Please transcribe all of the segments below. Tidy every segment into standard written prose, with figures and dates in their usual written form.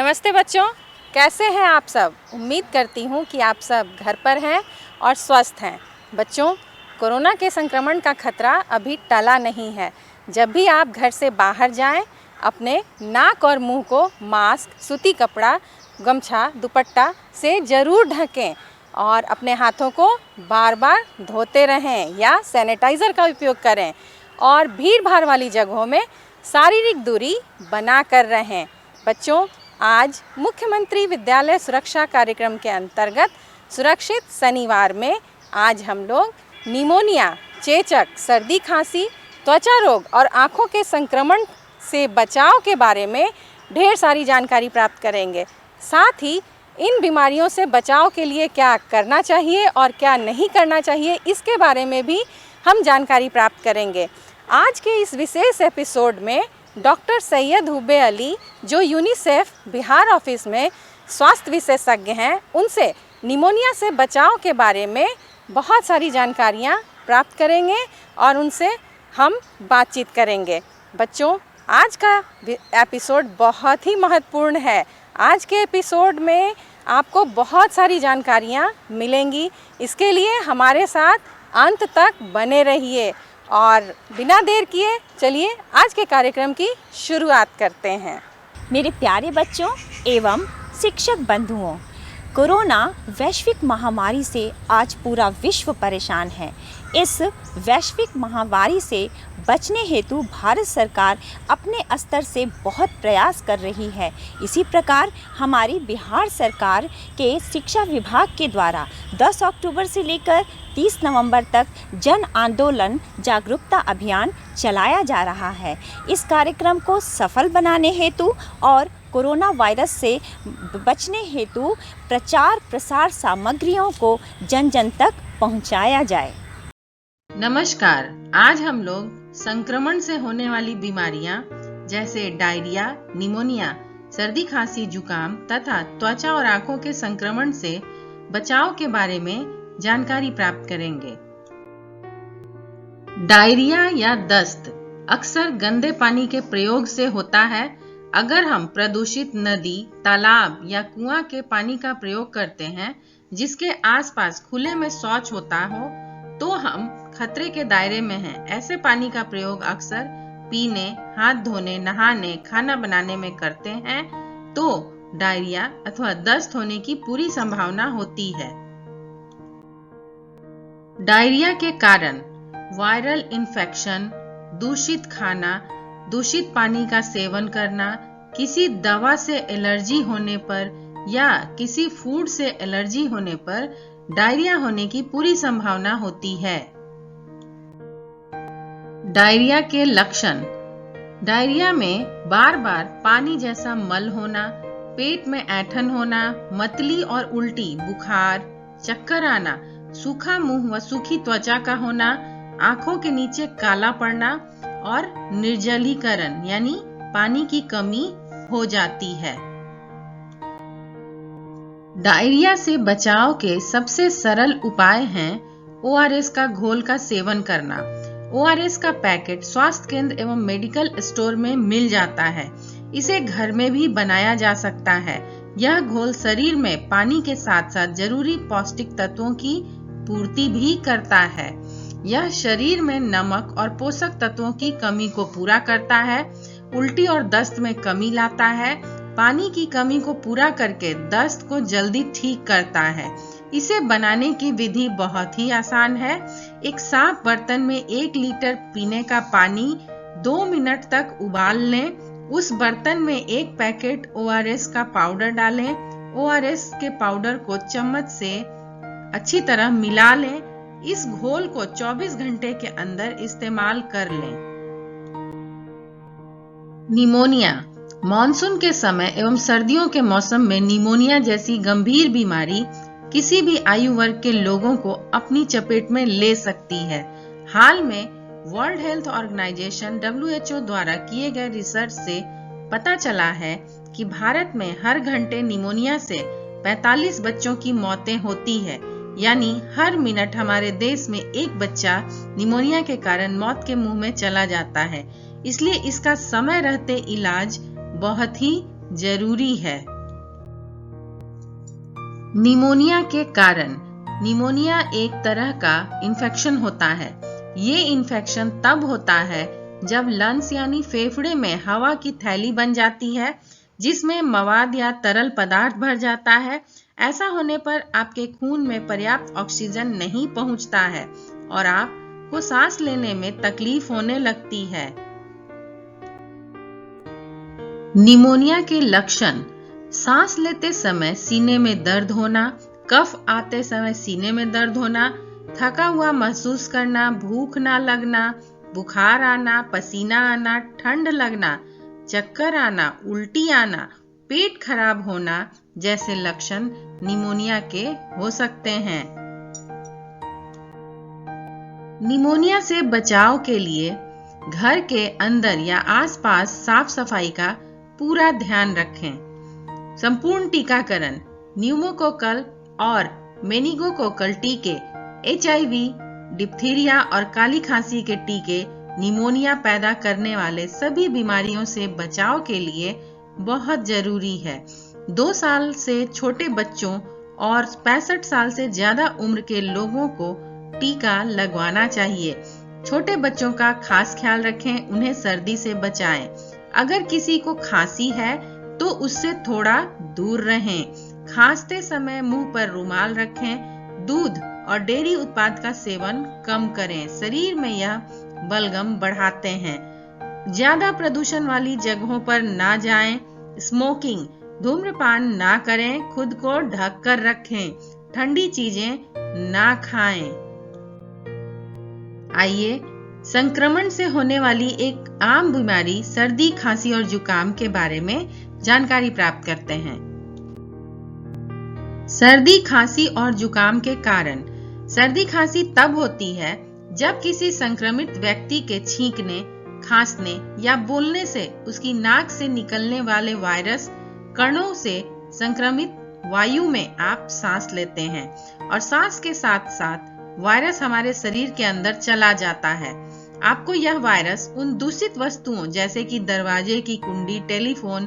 नमस्ते बच्चों, कैसे हैं आप सब। उम्मीद करती हूँ कि आप सब घर पर हैं और स्वस्थ हैं। बच्चों, कोरोना के संक्रमण का खतरा अभी टला नहीं है। जब भी आप घर से बाहर जाएं, अपने नाक और मुंह को मास्क, सूती कपड़ा, गमछा, दुपट्टा से ज़रूर ढकें और अपने हाथों को बार बार धोते रहें या सैनिटाइज़र का उपयोग करें और भीड़ भाड़ वाली जगहों में शारीरिक दूरी बना कर रहें। बच्चों, आज मुख्यमंत्री विद्यालय सुरक्षा कार्यक्रम के अंतर्गत सुरक्षित शनिवार में आज हम लोग निमोनिया, चेचक, सर्दी खांसी, त्वचा रोग और आँखों के संक्रमण से बचाव के बारे में ढेर सारी जानकारी प्राप्त करेंगे। साथ ही इन बीमारियों से बचाव के लिए क्या करना चाहिए और क्या नहीं करना चाहिए, इसके बारे में भी हम जानकारी प्राप्त करेंगे। आज के इस विशेष एपिसोड में डॉक्टर सैयद हुब्बे अली, जो यूनिसेफ बिहार ऑफिस में स्वास्थ्य विशेषज्ञ हैं, उनसे निमोनिया से बचाव के बारे में बहुत सारी जानकारियाँ प्राप्त करेंगे और उनसे हम बातचीत करेंगे। बच्चों, आज का एपिसोड बहुत ही महत्वपूर्ण है। आज के एपिसोड में आपको बहुत सारी जानकारियाँ मिलेंगी। इसके लिए हमारे साथ अंत तक बने रहिए और बिना देर किए चलिए आज के कार्यक्रम की शुरुआत करते हैं। मेरे प्यारे बच्चों एवं शिक्षक बंधुओं, कोरोना वैश्विक महामारी से आज पूरा विश्व परेशान है। इस वैश्विक महामारी से बचने हेतु भारत सरकार अपने स्तर से बहुत प्रयास कर रही है। इसी प्रकार हमारी बिहार सरकार के शिक्षा विभाग के द्वारा 10 अक्टूबर से लेकर 30 नवंबर तक जन आंदोलन जागरूकता अभियान चलाया जा रहा है। इस कार्यक्रम को सफल बनाने हेतु और कोरोना वायरस से बचने हेतु प्रचार प्रसार सामग्रियों को जन जन तक पहुंचाया जाए। नमस्कार, आज हम लोग संक्रमण से होने वाली बीमारियां जैसे डायरिया, निमोनिया, सर्दी खांसी, जुकाम तथा त्वचा और आंखों के संक्रमण से बचाव के बारे में जानकारी प्राप्त करेंगे। डायरिया या दस्त अक्सर गंदे पानी के प्रयोग से होता है। अगर हम प्रदूषित नदी, तालाब या कुआं के पानी का प्रयोग करते हैं जिसके आसपास खुले में शौच होता हो तो हम खतरे के दायरे में हैं। ऐसे पानी का प्रयोग अक्सर पीने, हाथ धोने, नहाने, खाना बनाने में करते हैं तो डायरिया अथवा दस्त होने की पूरी संभावना होती है। डायरिया के कारण वायरल इन्फेक्शन, दूषित खाना, दूषित पानी का सेवन करना, किसी दवा से एलर्जी होने पर या किसी फूड से एलर्जी होने पर डायरिया होने की पूरी संभावना होती है। डायरिया के लक्षण: डायरिया में बार बार पानी जैसा मल होना, पेट में ऐंठन होना, मतली और उल्टी, बुखार, चक्कर आना, सूखा मुंह व सूखी त्वचा का होना, आंखों के नीचे काला पड़ना और निर्जलीकरण यानी पानी की कमी हो जाती है। डायरिया से बचाव के सबसे सरल उपाय हैं ORS का घोल का सेवन करना। ORS का पैकेट स्वास्थ्य केंद्र एवं मेडिकल स्टोर में मिल जाता है। इसे घर में भी बनाया जा सकता है। यह घोल शरीर में पानी के साथ साथ जरूरी पौष्टिक तत्वों की पूर्ति भी करता है। यह शरीर में नमक और पोषक तत्वों की कमी को पूरा करता है, उल्टी और दस्त में कमी लाता है, पानी की कमी को पूरा करके दस्त को जल्दी ठीक करता है। इसे बनाने की विधि बहुत ही आसान है। एक साफ बर्तन में 1 लीटर पीने का पानी 2 मिनट तक उबाल लें। उस बर्तन में 1 पैकेट ORS का पाउडर डालें। ORS के पाउडर को चम्मच से अच्छी तरह मिला लें। इस घोल को 24 घंटे के अंदर इस्तेमाल कर लें। निमोनिया: मॉनसून के समय एवं सर्दियों के मौसम में निमोनिया जैसी गंभीर बीमारी किसी भी आयु वर्ग के लोगों को अपनी चपेट में ले सकती है। हाल में वर्ल्ड हेल्थ ऑर्गेनाइजेशन WHO द्वारा किए गए रिसर्च से पता चला है कि भारत में हर घंटे निमोनिया से 45 बच्चों की मौतें होती है। यानी हर मिनट हमारे देश में एक बच्चा निमोनिया के कारण मौत के मुंह में चला जाता है। इसलिए इसका समय रहते इलाज बहुत ही जरूरी है। निमोनिया के कारण। निमोनिया एक तरह का इन्फेक्शन होता है। ये इन्फेक्शन तब होता है जब लंग्स यानी फेफड़े में हवा की थैली बन जाती है, जिसमें मवाद या तरल पदार्थ भर जाता है। ऐसा होने पर आपके खून में पर्याप्त ऑक्सीजन नहीं पहुंचता है और आपको सांस लेने में तकलीफ होने लगती है। निमोनिया के लक्षण: सांस लेते समय सीने में दर्द होना, कफ आते समय सीने में दर्द होना, थका हुआ महसूस करना, भूख ना लगना, बुखार आना, पसीना आना, ठंड लगना, चक्कर आना, उल्टी आना, पेट खराब होना जैसे लक्षण निमोनिया के हो सकते हैं। निमोनिया से बचाव के लिए घर के अंदर या आसपास साफ सफाई का पूरा ध्यान रखें। संपूर्ण टीकाकरण, न्यूमोकोकल और मेनिंगोकोकल टीके, HIV, डिप्थीरिया और काली खांसी के टीके निमोनिया पैदा करने वाले सभी बीमारियों से बचाव के लिए बहुत जरूरी है। 2 साल से छोटे बच्चों और 65 साल से ज्यादा उम्र के लोगों को टीका लगवाना चाहिए। छोटे बच्चों का खास ख्याल रखें, उन्हें सर्दी से बचाएं। अगर किसी को खांसी है तो उससे थोड़ा दूर रहें। खांसते समय मुंह पर रुमाल रखें। दूध और डेयरी उत्पाद का सेवन कम करें, शरीर में यह बलगम बढ़ाते हैं। ज्यादा प्रदूषण वाली जगहों पर ना जाएं। स्मोकिंग, धूम्रपान ना करें। खुद को ढक कर रखें। ठंडी चीजें ना खाएं। आइए संक्रमण से होने वाली एक आम बीमारी सर्दी, खांसी और जुकाम के बारे में जानकारी प्राप्त करते हैं। सर्दी, खांसी और जुकाम के कारण। सर्दी खांसी तब होती है जब किसी संक्रमित व्यक्ति के छींकने, खांसने या बोलने से उसकी नाक से निकलने वाले वायरस कणों से संक्रमित वायु में आप सांस लेते हैं और सांस के साथ साथ वायरस हमारे शरीर के अंदर चला जाता है। आपको यह वायरस उन दूषित वस्तुओं जैसे कि दरवाजे की कुंडी, टेलीफोन,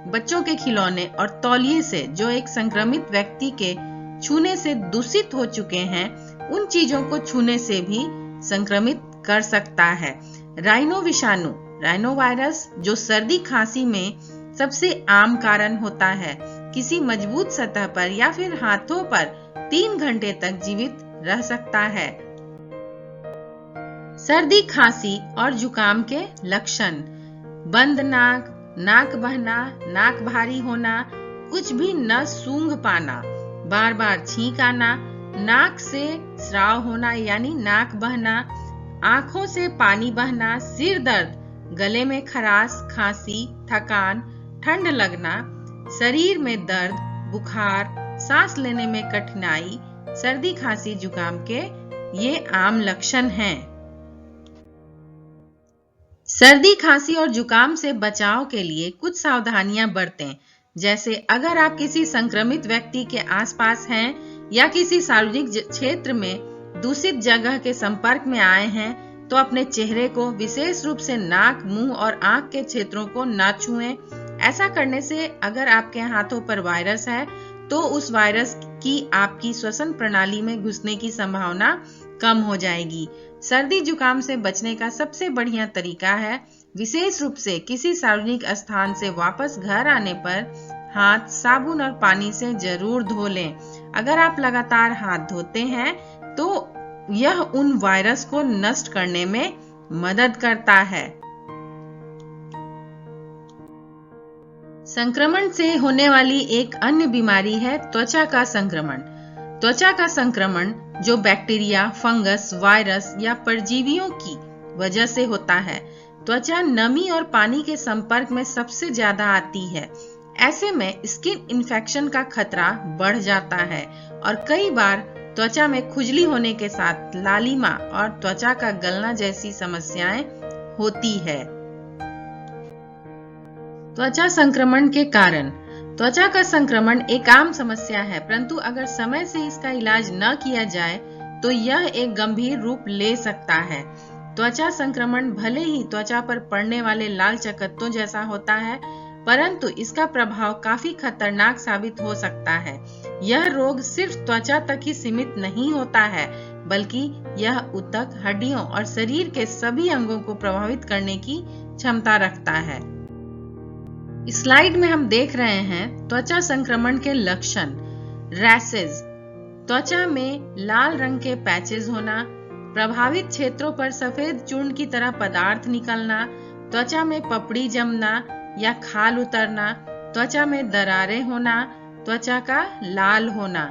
बच्चों के खिलौने और तौलिए से जो एक संक्रमित व्यक्ति के छूने से दूषित हो चुके हैं, उन चीजों को छूने से भी संक्रमित कर सकता है। राइनो विषाणु, राइनो वायरस, जो सर्दी खांसी में सबसे आम कारण होता है, किसी मजबूत सतह पर या फिर हाथों पर 3 घंटे तक जीवित रह सकता है। सर्दी, खांसी और जुकाम के लक्षण: बंद नाक, नाक बहना, नाक भारी होना, कुछ भी न सूंघ पाना, बार बार छींक आना, नाक से स्राव होना यानी नाक बहना, आंखों से पानी बहना, सिर दर्द, गले में खराश, खांसी, थकान, ठंड लगना, शरीर में दर्द, बुखार, सांस लेने में कठिनाई, सर्दी, खांसी, जुकाम के ये आम लक्षण हैं। सर्दी, खांसी और जुकाम से बचाव के लिए कुछ सावधानियां बरतें। जैसे अगर आप किसी संक्रमित व्यक्ति के आसपास हैं या किसी सार्वजनिक क्षेत्र में दूषित जगह के संपर्क में आए हैं तो अपने चेहरे को, विशेष रूप से नाक, मुंह और आंख के क्षेत्रों को ना छुएं। ऐसा करने से अगर आपके हाथों पर वायरस है तो उस वायरस की आपकी श्वसन प्रणाली में घुसने की संभावना कम हो जाएगी। सर्दी जुकाम से बचने का सबसे बढ़िया तरीका है विशेष रूप से किसी सार्वजनिक स्थान से वापस घर आने पर हाथ साबुन और पानी से जरूर धो लें। अगर आप लगातार हाथ धोते हैं तो यह उन वायरस को नष्ट करने में मदद करता है। संक्रमण से होने वाली एक अन्य बीमारी है त्वचा का संक्रमण। त्वचा का संक्रमण जो बैक्टीरिया, फंगस, वायरस या परजीवियों की वजह से होता है। त्वचा नमी और पानी के संपर्क में सबसे ज्यादा आती है। ऐसे में स्किन इन्फेक्शन का खतरा बढ़ जाता है और कई बार त्वचा में खुजली होने के साथ लालिमा और त्वचा का गलना जैसी समस्याएं होती है। त्वचा संक्रमण के कारण। त्वचा का संक्रमण एक आम समस्या है, परंतु अगर समय से इसका इलाज न किया जाए तो यह एक गंभीर रूप ले सकता है। त्वचा संक्रमण भले ही त्वचा पर पड़ने वाले लाल चकत्तों जैसा होता है, परंतु इसका प्रभाव काफी खतरनाक साबित हो सकता है। यह रोग सिर्फ त्वचा तक ही सीमित नहीं होता है, बल्कि यह ऊतक, हड्डियों और शरीर के सभी अंगों को प्रभावित करने की क्षमता रखता है। स्लाइड में हम देख रहे हैं त्वचा संक्रमण के लक्षण। रैशेज, त्वचा में लाल रंग के पैचेज होना, प्रभावित क्षेत्रों पर सफेद चूर्ण की तरह पदार्थ निकलना, त्वचा में पपड़ी जमना या खाल उतरना, त्वचा में दरारें होना, त्वचा का लाल होना।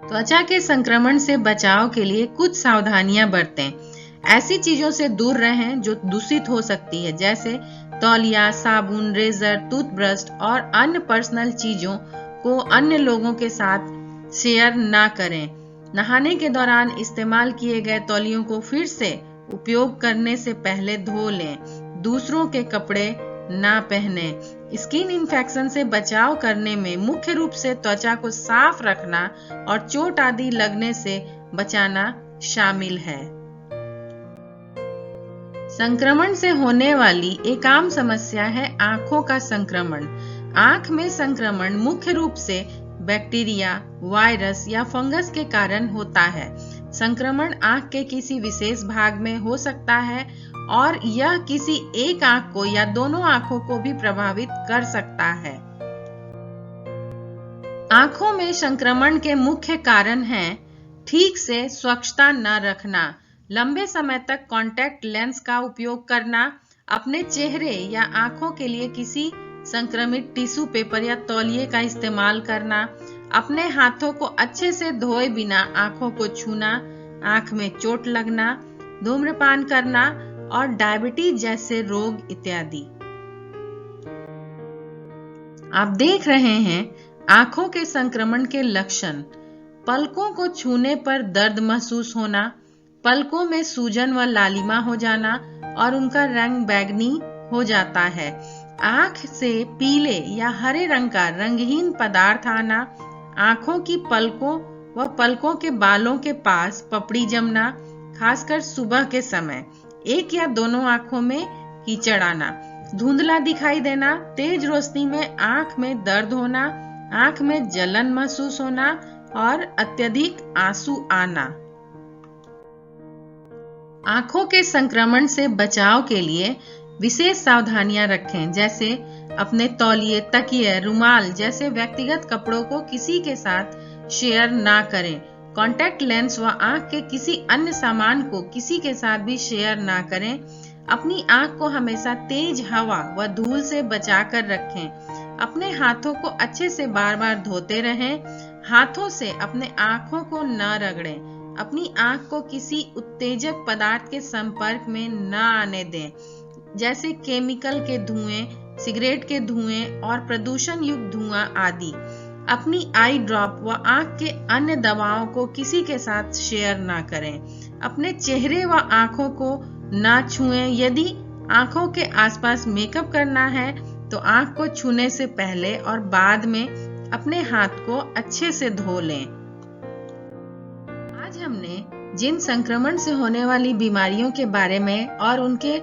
त्वचा के संक्रमण से बचाव के लिए कुछ सावधानियां बरतें। ऐसी चीजों से दूर रहें जो दूषित हो सकती है, जैसे तौलिया, साबुन, रेजर, टूथब्रश और अन्य पर्सनल चीजों को अन्य लोगों के साथ शेयर ना करें। नहाने के दौरान इस्तेमाल किए गए तौलियों को फिर से उपयोग करने से पहले धो लें। दूसरों के कपड़े ना पहने। स्किन इन्फेक्शन से बचाव करने में मुख्य रूप से त्वचा को साफ रखना और चोट आदि लगने से बचाना शामिल है। संक्रमण से होने वाली एक आम समस्या है आंखों का संक्रमण। आंख में संक्रमण मुख्य रूप से बैक्टीरिया, वायरस या फंगस के कारण होता है। संक्रमण आंख के किसी विशेष भाग में हो सकता है और यह किसी एक आंख को या दोनों आंखों को भी प्रभावित कर सकता है। आंखों में संक्रमण के मुख्य कारण हैं ठीक से स्वच्छता न रखना, लंबे समय तक कॉन्टैक्ट लेंस का उपयोग करना, अपने चेहरे या आंखों के लिए किसी संक्रमित टिश्यू पेपर या तौलिए का इस्तेमाल करना, अपने हाथों को अच्छे से धोए बिना आंखों को छूना, आंख में चोट लगना, धूम्रपान करना और डायबिटीज जैसे रोग इत्यादि। आप देख रहे हैं आंखों के संक्रमण के लक्षण। पलकों को छूने पर दर्द महसूस होना, पलकों में सूजन व लालिमा हो जाना और उनका रंग बैंगनी हो जाता है, आंख से पीले या हरे रंग का रंगहीन पदार्थ आना, आंखों की पलकों व पलकों के बालों के पास पपड़ी जमना, खासकर सुबह के समय, एक या दोनों आंखों में कीचड़ आना, धुंधला दिखाई देना, तेज रोशनी में आंख में दर्द होना, आंख में जलन महसूस होना और अत्यधिक आंसू आना। आंखों के संक्रमण से बचाव के लिए विशेष सावधानियां रखें, जैसे अपने तौलिए, तकिए, रुमाल जैसे व्यक्तिगत कपड़ों को किसी के साथ शेयर ना करें। कॉन्टैक्ट लेंस व आंख के किसी अन्य सामान को किसी के साथ भी शेयर ना करें। अपनी आंख को हमेशा तेज हवा व धूल से बचाकर रखें। अपने हाथों को अच्छे से बार बार धोते रहें। हाथों से अपने आंखों को न रगड़ें। अपनी आंख को किसी उत्तेजक पदार्थ के संपर्क में न आने दें, जैसे केमिकल के धुएं, सिगरेट के धुएं और प्रदूषण युक्त धुआं आदि। अपनी आई ड्रॉप व आंख के अन्य दवाओं को किसी के साथ शेयर ना करें। अपने चेहरे व आंखों को ना छुएं। यदि आंखों के आसपास मेकअप करना है तो आंख को छूने से पहले और बाद में अपने हाथ को अच्छे से धो लें। आज हमने जिन संक्रमण से होने वाली बीमारियों के बारे में और उनके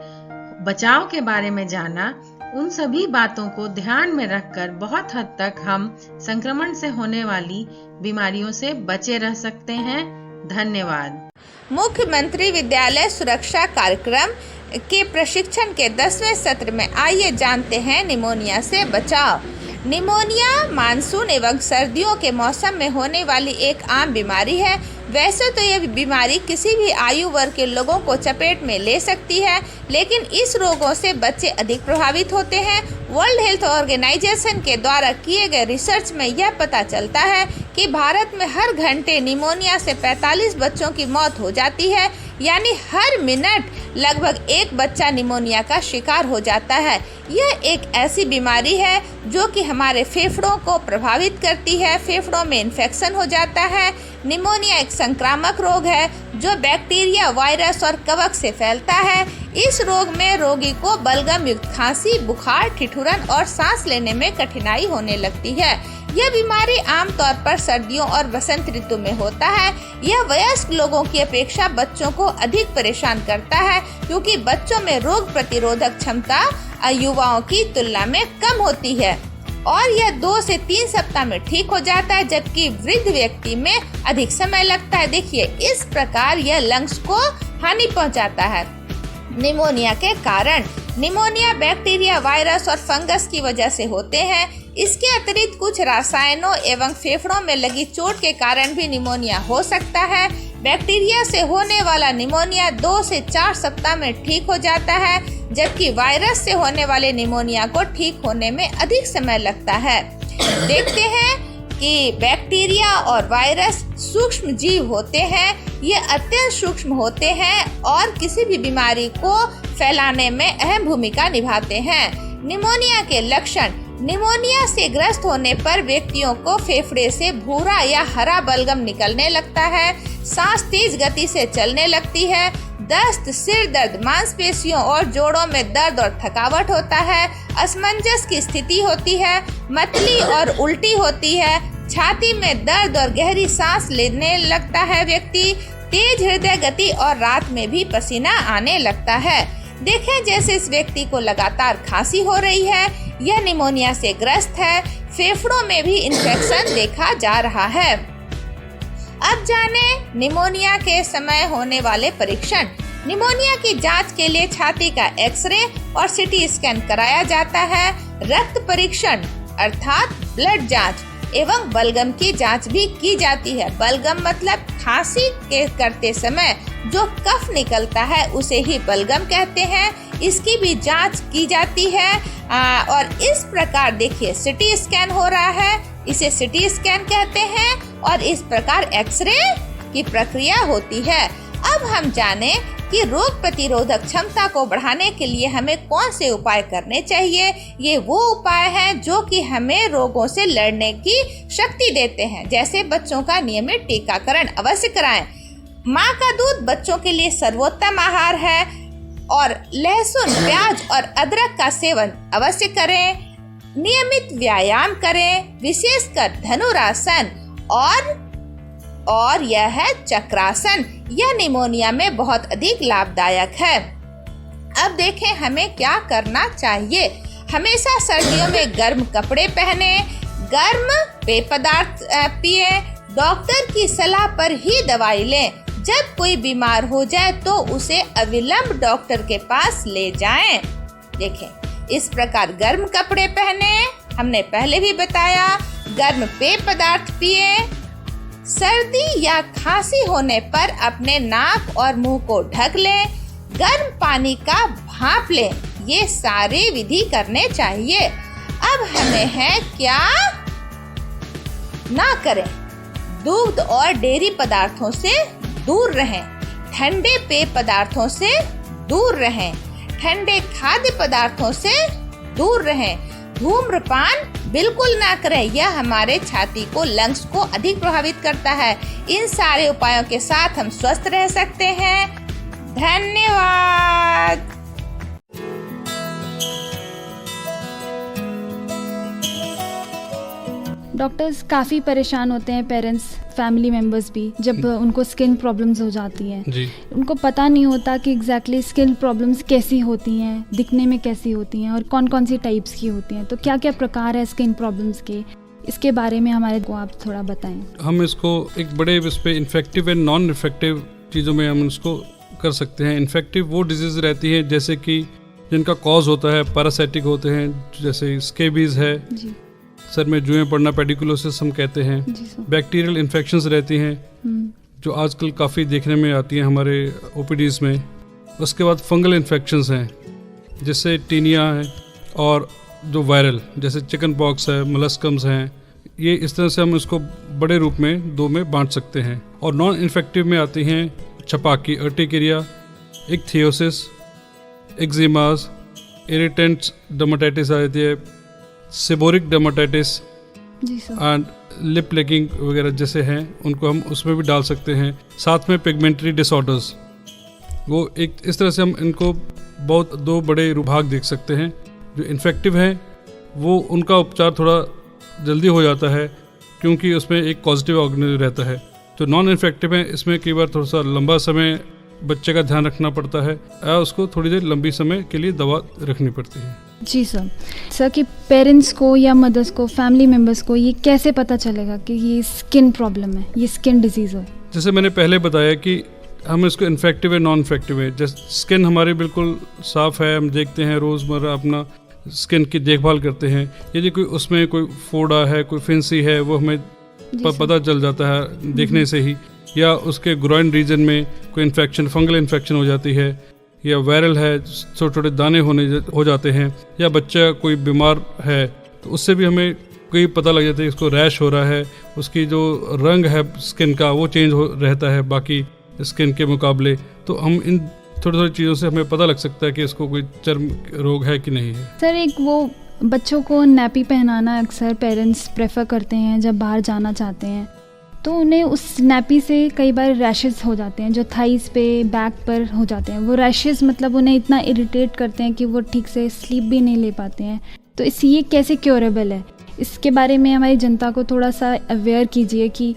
बचाव के बारे में जाना, उन सभी बातों को ध्यान में रखकर बहुत हद तक हम संक्रमण से होने वाली बीमारियों से बचे रह सकते हैं। धन्यवाद। मुख्यमंत्री विद्यालय सुरक्षा कार्यक्रम के प्रशिक्षण के 10वें सत्र में आइए जानते हैं निमोनिया से बचाव। निमोनिया मानसून एवं सर्दियों के मौसम में होने वाली एक आम बीमारी है। वैसे तो यह बीमारी किसी भी आयु वर्ग के लोगों को चपेट में ले सकती है, लेकिन इस रोगों से बच्चे अधिक प्रभावित होते हैं। वर्ल्ड हेल्थ ऑर्गेनाइजेशन के द्वारा किए गए रिसर्च में यह पता चलता है कि भारत में हर घंटे निमोनिया से 45 बच्चों की मौत हो जाती है, यानी हर मिनट लगभग एक बच्चा निमोनिया का शिकार हो जाता है। यह एक ऐसी बीमारी है जो कि हमारे फेफड़ों को प्रभावित करती है। फेफड़ों में इन्फेक्शन हो जाता है। निमोनिया एक संक्रामक रोग है जो बैक्टीरिया, वायरस और कवक से फैलता है। इस रोग में रोगी को बलगम युक्त खांसी, बुखार, ठिठुरन और सांस लेने में कठिनाई होने लगती है। यह बीमारी आमतौर पर सर्दियों और बसंत ऋतु में होता है। यह वयस्क लोगों की अपेक्षा बच्चों को अधिक परेशान करता है, क्योंकि बच्चों में रोग प्रतिरोधक क्षमता युवाओं की तुलना में कम होती है और यह 2 से 3 सप्ताह में ठीक हो जाता है, जबकि वृद्ध व्यक्ति में अधिक समय लगता है। देखिए, इस प्रकार यह लंग्स को हानि पहुंचाता है। निमोनिया के कारण, निमोनिया बैक्टीरिया, वायरस और फंगस की वजह से होते हैं। इसके अतिरिक्त कुछ रसायनों एवं फेफड़ों में लगी चोट के कारण भी निमोनिया हो सकता है। बैक्टीरिया से होने वाला निमोनिया 2 से 4 सप्ताह में ठीक हो जाता है, जबकि वायरस से होने वाले निमोनिया को ठीक होने में अधिक समय लगता है। देखते हैं कि बैक्टीरिया और वायरस सूक्ष्म जीव होते हैं। ये अत्यंत सूक्ष्म होते हैं और किसी भी बीमारी को फैलाने में अहम भूमिका निभाते हैं। निमोनिया के लक्षण, निमोनिया से ग्रस्त होने पर व्यक्तियों को फेफड़े से भूरा या हरा बलगम निकलने लगता है, सांस तेज गति से चलने लगती है, दस्त, सिर दर्द, मांसपेशियों और जोड़ों में दर्द और थकावट होता है, असमंजस की स्थिति होती है, मतली और उल्टी होती है, छाती में दर्द और गहरी सांस लेने लगता है व्यक्ति, तेज हृदय गति और रात में भी पसीना आने लगता है। देखें, जैसे इस व्यक्ति को लगातार खांसी हो रही है, यह निमोनिया से ग्रस्त है। फेफड़ों में भी इन्फेक्शन देखा जा रहा है। अब जाने निमोनिया के समय होने वाले परीक्षण। निमोनिया की जांच के लिए छाती का एक्सरे और सीटी स्कैन कराया जाता है। रक्त परीक्षण अर्थात ब्लड जांच एवं बलगम की जांच भी की जाती है। बलगम मतलब खांसी के करते समय जो कफ निकलता है उसे ही बलगम कहते हैं। इसकी भी जांच की जाती है और इस प्रकार देखिए, सीटी स्कैन हो रहा है, इसे सीटी स्कैन कहते हैं और इस प्रकार एक्सरे की प्रक्रिया होती है। अब हम जाने कि रोग प्रतिरोधक क्षमता को बढ़ाने के लिए हमें कौन से उपाय करने चाहिए। ये वो उपाय हैं जो कि हमें रोगों से लड़ने की शक्ति देते हैं। जैसे बच्चों का नियमित टीकाकरण अवश्य कराएं। माँ का दूध बच्चों के लिए सर्वोत्तम आहार है और लहसुन, प्याज और अदरक का सेवन अवश्य करें। नियमित व्यायाम करें, विशेषकर धनुरासन और यह है चक्रासन। यह निमोनिया में बहुत अधिक लाभदायक है। अब देखें हमें क्या करना चाहिए। हमेशा सर्दियों में गर्म कपड़े पहने, गर्म पेय पदार्थ पिए, डॉक्टर की सलाह पर ही दवाई लें। जब कोई बीमार हो जाए तो उसे अविलंब डॉक्टर के पास ले जाएं। देखें, इस प्रकार गर्म कपड़े पहने, हमने पहले भी बताया, गर्म पेय पदार्थ पिए, सर्दी या खांसी होने पर अपने नाक और मुंह को ढक लें, गर्म पानी का भाप लें। ये सारी विधि करने चाहिए। अब हमें है क्या ना करें। दूध और डेयरी पदार्थों से दूर रहें, ठंडे पेय पदार्थों से दूर रहें, ठंडे खाद्य पदार्थों से दूर रहें, धूम्रपान बिल्कुल ना करें, यह हमारे छाती को, लंग्स को अधिक प्रभावित करता है। इन सारे उपायों के साथ हम स्वस्थ रह सकते हैं। धन्यवाद। डॉक्टर्स काफ़ी परेशान होते हैं, पेरेंट्स, फैमिली मेम्बर्स भी, जब उनको स्किन प्रॉब्लम्स हो जाती हैं जी। उनको पता नहीं होता कि एग्जैक्टली स्किन प्रॉब्लम्स कैसी होती हैं, दिखने में कैसी होती हैं और कौन कौन सी टाइप्स की होती हैं। तो क्या क्या प्रकार है स्किन प्रॉब्लम्स के, इसके बारे में हमारे को आप थोड़ा बताएं। हम इसको एक बड़े इस पे इन्फेक्टिव एंड नॉन इन्फेक्टिव चीज़ों में हम इसको कर सकते हैं। इन्फेक्टिव वो डिजीज़ रहती हैं जैसे कि जिनका कॉज होता है पैरासाइटिक होते हैं, जैसे स्केबीज़ है जी, सर में जुएं पड़ना, पेडिकुलोसिस हम कहते हैं। बैक्टीरियल इन्फेक्शंस रहती हैं जो आजकल काफ़ी देखने में आती हैं हमारे ओपीडीज़ में। उसके बाद फंगल इन्फेक्शंस हैं जैसे टीनिया है, और जो वायरल जैसे चिकन पॉक्स है, मलस्कम्स हैं। ये इस तरह से हम इसको बड़े रूप में 2 में बांट सकते हैं। और नॉन इन्फेक्टिव में आती हैं छपाकी, urticaria, ichthyosis, eczemas, irritants dermatitis आ जाती है, seborrhoeic dermatitis and lip licking वगैरह जैसे हैं, उनको हम उसमें भी डाल सकते हैं। साथ में पिगमेंटरी डिसऑर्डर्स, वो एक इस तरह से हम इनको बहुत 2 बड़े भाग देख सकते हैं। जो इन्फेक्टिव हैं वो उनका उपचार थोड़ा जल्दी हो जाता है क्योंकि उसमें एक पॉजिटिव ऑर्गेनिज्म रहता है। जो नॉन इन्फेक्टिव है इसमें कई बार थोड़ा सा लंबा समय बच्चे का ध्यान रखना पड़ता है या उसको थोड़ी देर लंबी समय के लिए दवा रखनी पड़ती है। जी सर कि पेरेंट्स को या मदर्स को, फैमिली मेम्बर्स को ये कैसे पता चलेगा कि ये स्किन प्रॉब्लम है, ये स्किन डिजीज़ है? जैसे मैंने पहले बताया कि हम इसको इन्फेक्टिव है, नॉन इन्फेक्टिव है। जैसे स्किन हमारी बिल्कुल साफ़ है, हम देखते हैं रोज़मर्रा अपना स्किन की देखभाल करते हैं। यदि कोई उसमें कोई फोड़ा है, कोई फिंसी है, वो हमें पता चल जाता है देखने से ही। या उसके ग्रॉइन रीजन में कोई इन्फेक्शन, फंगल इन्फेक्शन हो जाती है, या वायरल है, छोटे छोटे दाने हो जाते हैं, या बच्चा कोई बीमार है तो उससे भी हमें कोई पता लग जाता है इसको रैश हो रहा है, उसकी जो रंग है स्किन का वो चेंज हो रहता है बाकी स्किन के मुकाबले। तो हम इन थोड़ी थोड़ी चीज़ों से हमें पता लग सकता है कि इसको कोई चर्म रोग है कि नहीं है। सर एक वो बच्चों को नैपी पहनाना अक्सर पेरेंट्स प्रेफर करते हैं जब बाहर जाना चाहते हैं, तो उन्हें उस नैपी से कई बार रैशेस हो जाते हैं जो थाइस पे, बैक पर हो जाते हैं। वो रैशेस मतलब उन्हें इतना इरिटेट करते हैं कि वो ठीक से स्लीप भी नहीं ले पाते हैं। तो ये कैसे क्योरेबल है, इसके बारे में हमारी जनता को थोड़ा सा अवेयर कीजिए कि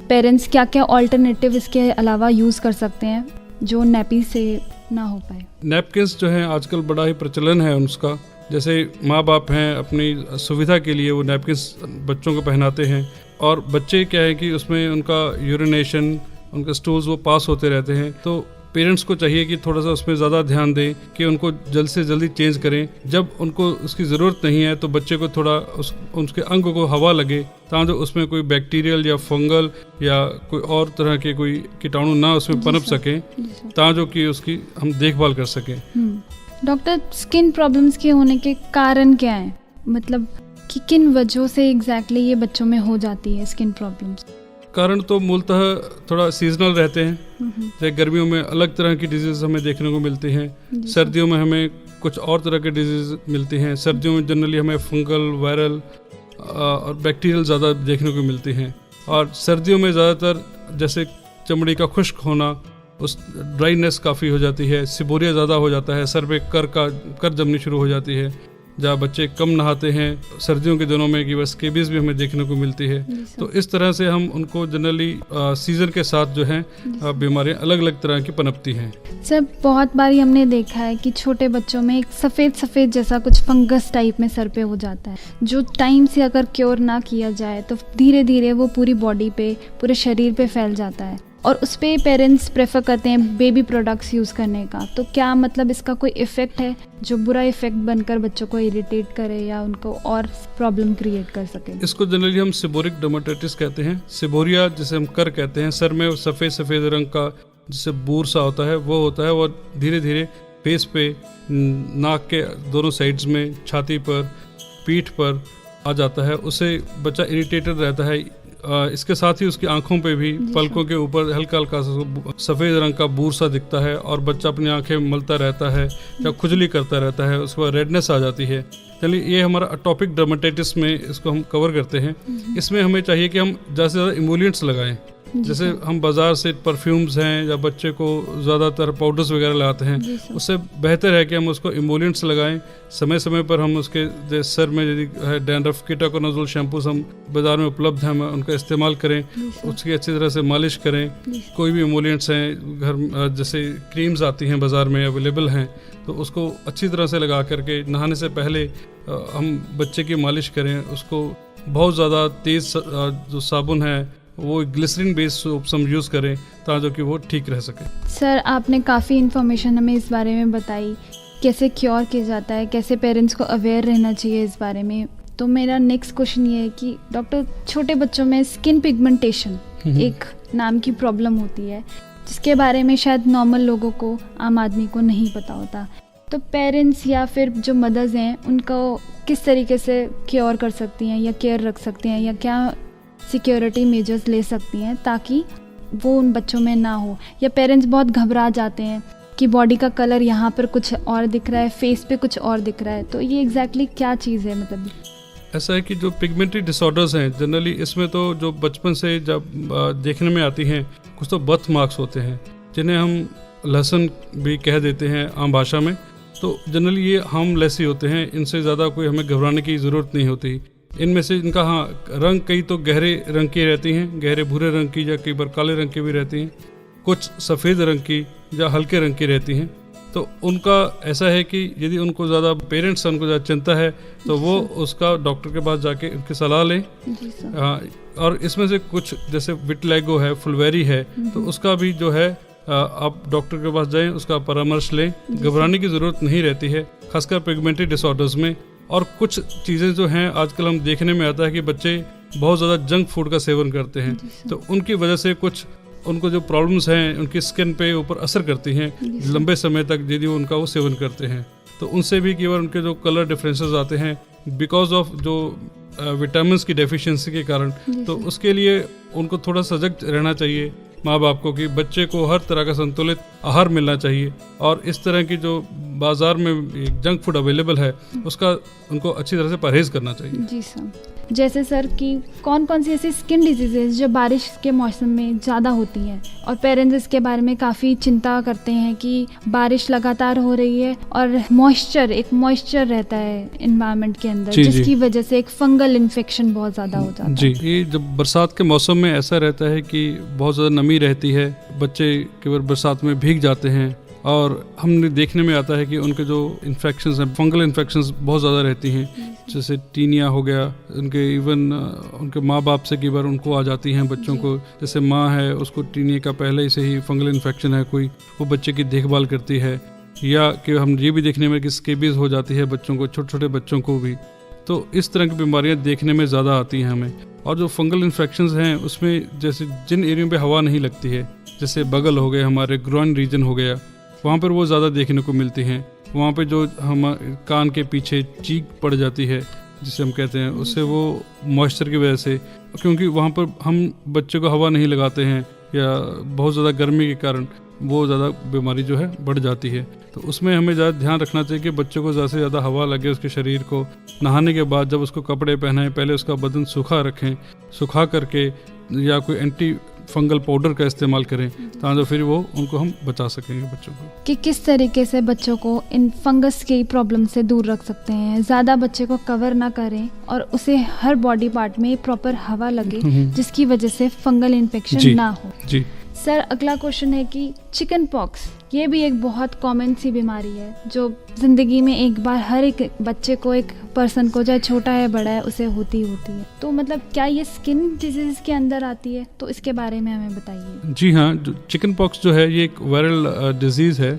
पेरेंट्स क्या क्या ऑल्टरनेटिव इसके अलावा यूज़ कर सकते हैं जो नैपी से ना हो पाए। नैपकिन्स जो हैं आजकल बड़ा ही प्रचलन है उसका। जैसे माँ बाप हैं अपनी सुविधा के लिए वो नैपकिन्स बच्चों को पहनाते हैं, और बच्चे क्या है कि उसमें उनका यूरिनेशन, उनके स्टूल्स वो पास होते रहते हैं। तो पेरेंट्स को चाहिए कि थोड़ा सा उसमें ज़्यादा ध्यान दें कि उनको जल्द से जल्दी चेंज करें। जब उनको उसकी ज़रूरत नहीं है तो बच्चे को थोड़ा उसके अंग को हवा लगे ताकि उसमें कोई बैक्टीरियल या फंगल या कोई और तरह के कोई कीटाणु ना उसमें पनप सकें, ताकि कि उसकी हम देखभाल कर सकें। डॉक्टर, स्किन प्रॉब्लम्स के होने के कारण क्या हैं? मतलब कि किन वजहों से एग्जैक्टली ये बच्चों में हो जाती है स्किन प्रॉब्लम्स? कारण तो मूलतः थोड़ा सीजनल रहते हैं। जैसे गर्मियों में अलग तरह की डिजीज़ हमें देखने को मिलती हैं, सर्दियों में हमें कुछ और तरह के डिजीज़ मिलती हैं। सर्दियों में जनरली हमें फंगल, वायरल और बैक्टीरियल ज़्यादा देखने को मिलती हैं। और सर्दियों में ज़्यादातर जैसे चमड़ी का खुश्क होना, उस ड्राइनेस काफ़ी हो जाती है, सिबोरिया ज़्यादा हो जाता है, सर पे कर जमनी शुरू हो जाती है। जहाँ बच्चे कम नहाते हैं सर्दियों के दिनों में कि बस स्केबीज भी हमें देखने को मिलती है। तो इस तरह से हम उनको जनरली सीज़न के साथ जो है बीमारियाँ अलग अलग तरह की पनपती हैं। सर बहुत बारी हमने देखा है कि छोटे बच्चों में एक सफ़ेद जैसा कुछ फंगस टाइप में सर पे हो जाता है, जो टाइम से अगर क्योर ना किया जाए तो धीरे धीरे वो पूरी बॉडी पे, पूरे शरीर पे फैल जाता है, और उस पर पेरेंट्स प्रेफर करते हैं बेबी प्रोडक्ट्स यूज़ करने का। तो क्या मतलब इसका कोई इफ़ेक्ट है जो बुरा इफ़ेक्ट बनकर बच्चों को इरिटेट करे या उनको और प्रॉब्लम क्रिएट कर सके? इसको जनरली हम सिबोरिक डर्मेटाइटिस कहते हैं। सिबोरिया जिसे हम कर कहते हैं, सर में सफ़ेद रंग का जिससे बूर सा होता है वो होता है, और धीरे धीरे फेस पे, नाक के दोनों साइड्स में, छाती पर, पीठ पर आ जाता है। उससे बच्चा इरिटेटेड रहता है। इसके साथ ही उसकी आंखों पे भी, पलकों के ऊपर हल्का हल्का सफ़ेद रंग का बूर सा दिखता है, और बच्चा अपनी आंखें मलता रहता है या खुजली करता रहता है, उसके बाद रेडनेस आ जाती है। चलिए ये हमारा अटोपिक डर्मेटाइटिस में इसको हम कवर करते हैं। इसमें हमें चाहिए कि हम ज़्यादा से ज़्यादा इमोलिएंट्स लगाएं। जैसे हम बाज़ार से परफ्यूम्स हैं या बच्चे को ज़्यादातर पाउडर्स वगैरह लगाते हैं, उससे बेहतर है कि हम उसको इमोलिएंट्स लगाएं। समय समय पर हम उसके सर में यदि है डैंड्रफ, कीटाकोनाजोल शैम्पूस हम बाज़ार में उपलब्ध हैं, हम उनका इस्तेमाल करें, उसकी अच्छी तरह से मालिश करें। कोई भी इमोलिएंट्स हैं घर जैसे क्रीम्स आती हैं बाज़ार में अवेलेबल हैं, तो उसको अच्छी तरह से लगा करके नहाने से पहले हम बच्चे की मालिश करें। उसको बहुत ज़्यादा तेज़ जो साबुन है वो ग्लिसरीन बेस्ड सोप्स हम यूज़ करें ताकि कि वो ठीक रह सके। सर आपने काफ़ी इन्फॉर्मेशन हमें इस बारे में बताई, कैसे क्योर किया जाता है, कैसे पेरेंट्स को अवेयर रहना चाहिए इस बारे में। तो मेरा नेक्स्ट क्वेश्चन ये है कि डॉक्टर, छोटे बच्चों में स्किन पिगमेंटेशन एक नाम की प्रॉब्लम होती है जिसके बारे में शायद नॉर्मल लोगों को, आम आदमी को नहीं पता होता। तो पेरेंट्स या फिर जो मदर्स हैं उनको किस तरीके से क्योर कर सकती हैं या केयर रख सकती हैं, या क्या सिक्योरिटी मेजर्स ले सकती हैं ताकि वो उन बच्चों में ना हो? या पेरेंट्स बहुत घबरा जाते हैं कि बॉडी का कलर यहाँ पर कुछ और दिख रहा है, फेस पे कुछ और दिख रहा है, तो ये एग्जैक्टली क्या चीज़ है? मतलब ऐसा है कि जो पिगमेंटरी डिसऑर्डर्स हैं जनरली इसमें तो जो बचपन से जब देखने में आती हैं, कुछ तो बर्थ मार्क्स होते हैं जिन्हें हम लहसन भी कह देते हैं आम भाषा में। तो जनरली ये हार्मलेस ही होते हैं, इनसे ज़्यादा कोई हमें घबराने की ज़रूरत नहीं होती। इनमें से इनका रंग कई तो गहरे रंग की रहती हैं, गहरे भूरे रंग की, या कई बार काले रंग की भी रहती हैं, कुछ सफ़ेद रंग की या हल्के रंग की रहती हैं। तो उनका ऐसा है कि यदि उनको ज़्यादा पेरेंट्स उनको ज़्यादा चिंता है तो वो उसका डॉक्टर के पास जाके उनकी सलाह लें। और इसमें से कुछ जैसे विटिलिगो है, फुलवेरी है, तो उसका भी जो है आप डॉक्टर के पास जाएं, उसका परामर्श लें। घबराने की ज़रूरत नहीं रहती है, खासकर पिगमेंटरी डिसऑर्डर्स में। और कुछ चीज़ें जो हैं आजकल हम देखने में आता है कि बच्चे बहुत ज़्यादा जंक फूड का सेवन करते हैं, तो उनकी वजह से कुछ उनको जो प्रॉब्लम्स हैं उनकी स्किन पे ऊपर असर करती हैं लंबे समय तक यदि उनका वो सेवन करते हैं। तो उनसे भी कई बार उनके जो कलर डिफरेंसेस आते हैं बिकॉज ऑफ जो विटामिन की डेफिशिएंसी के कारण। तो उसके लिए उनको थोड़ा सजग रहना चाहिए माँ बाप को कि बच्चे को हर तरह का संतुलित आहार मिलना चाहिए, और इस तरह की जो बाजार में जंक फूड अवेलेबल है उसका उनको अच्छी तरह से परहेज करना चाहिए। जी सर, जैसे सर कि कौन कौन सी ऐसी स्किन डिजीजेज जो बारिश के मौसम में ज़्यादा होती हैं और पेरेंट्स इसके बारे में काफ़ी चिंता करते हैं कि बारिश लगातार हो रही है और एक मॉइस्चर रहता है एनवायरनमेंट के अंदर, जिसकी वजह से एक फंगल इन्फेक्शन बहुत ज़्यादा हो जाता है। जी, ये जब बरसात के मौसम में ऐसा रहता है कि बहुत ज़्यादा नमी रहती है, बच्चे केवल बरसात में भीग जाते हैं, और हमने देखने में आता है कि उनके जो इन्फेक्शंस हैं, फंगल इन्फेक्शंस बहुत ज़्यादा रहती हैं, जैसे टीनिया हो गया, उनके इवन उनके माँ बाप से कई बार उनको आ जाती हैं बच्चों को। जैसे माँ है उसको टीनिया का पहले से ही फंगल इन्फेक्शन है कोई, वो बच्चे की देखभाल करती है, या कि हम ये भी देखने में कि स्केबीज हो जाती है बच्चों को, छोटे छोटे बच्चों को भी। तो इस तरह की बीमारियाँ देखने में ज़्यादा आती हैं हमें। और जो फंगल इन्फेक्शंस हैं उसमें जैसे जिन एरियो पे हवा नहीं लगती है, जैसे बगल हो गए, हमारे ग्रोइन रीजन हो गया, वहाँ पर वो ज़्यादा देखने को मिलती हैं। वहाँ पे जो हम कान के पीछे चीक पड़ जाती है जिसे हम कहते हैं, उससे वो मॉइस्चर की वजह से, क्योंकि वहाँ पर हम बच्चे को हवा नहीं लगाते हैं या बहुत ज़्यादा गर्मी के कारण वो ज़्यादा बीमारी जो है बढ़ जाती है। तो उसमें हमें ज़्यादा ध्यान रखना चाहिए कि बच्चों को ज़्यादा से ज़्यादा हवा लगे उसके शरीर को। नहाने के बाद जब उसको कपड़े पहनाएं पहले उसका बदन सूखा रखें, सुखा करके या कोई एंटी फंगल पाउडर का इस्तेमाल करें, ताकि फिर वो उनको हम बचा सकेंगे बच्चों को। कि किस तरीके से बच्चों को इन फंगस की प्रॉब्लम से दूर रख सकते हैं, ज़्यादा बच्चे को कवर ना करें और उसे हर बॉडी पार्ट में प्रॉपर हवा लगे जिसकी वजह से फंगल इन्फेक्शन ना हो। जी सर, अगला क्वेश्चन है कि चिकन पॉक्स, ये भी एक बहुत कॉमन सी बीमारी है जो ज़िंदगी में एक बार हर एक बच्चे को, एक पर्सन को, चाहे छोटा है बड़ा है, उसे होती है। तो मतलब क्या ये स्किन डिजीज के अंदर आती है? तो इसके बारे में हमें बताइए। जी हाँ, चिकन पॉक्स जो है ये एक वायरल डिजीज़ है।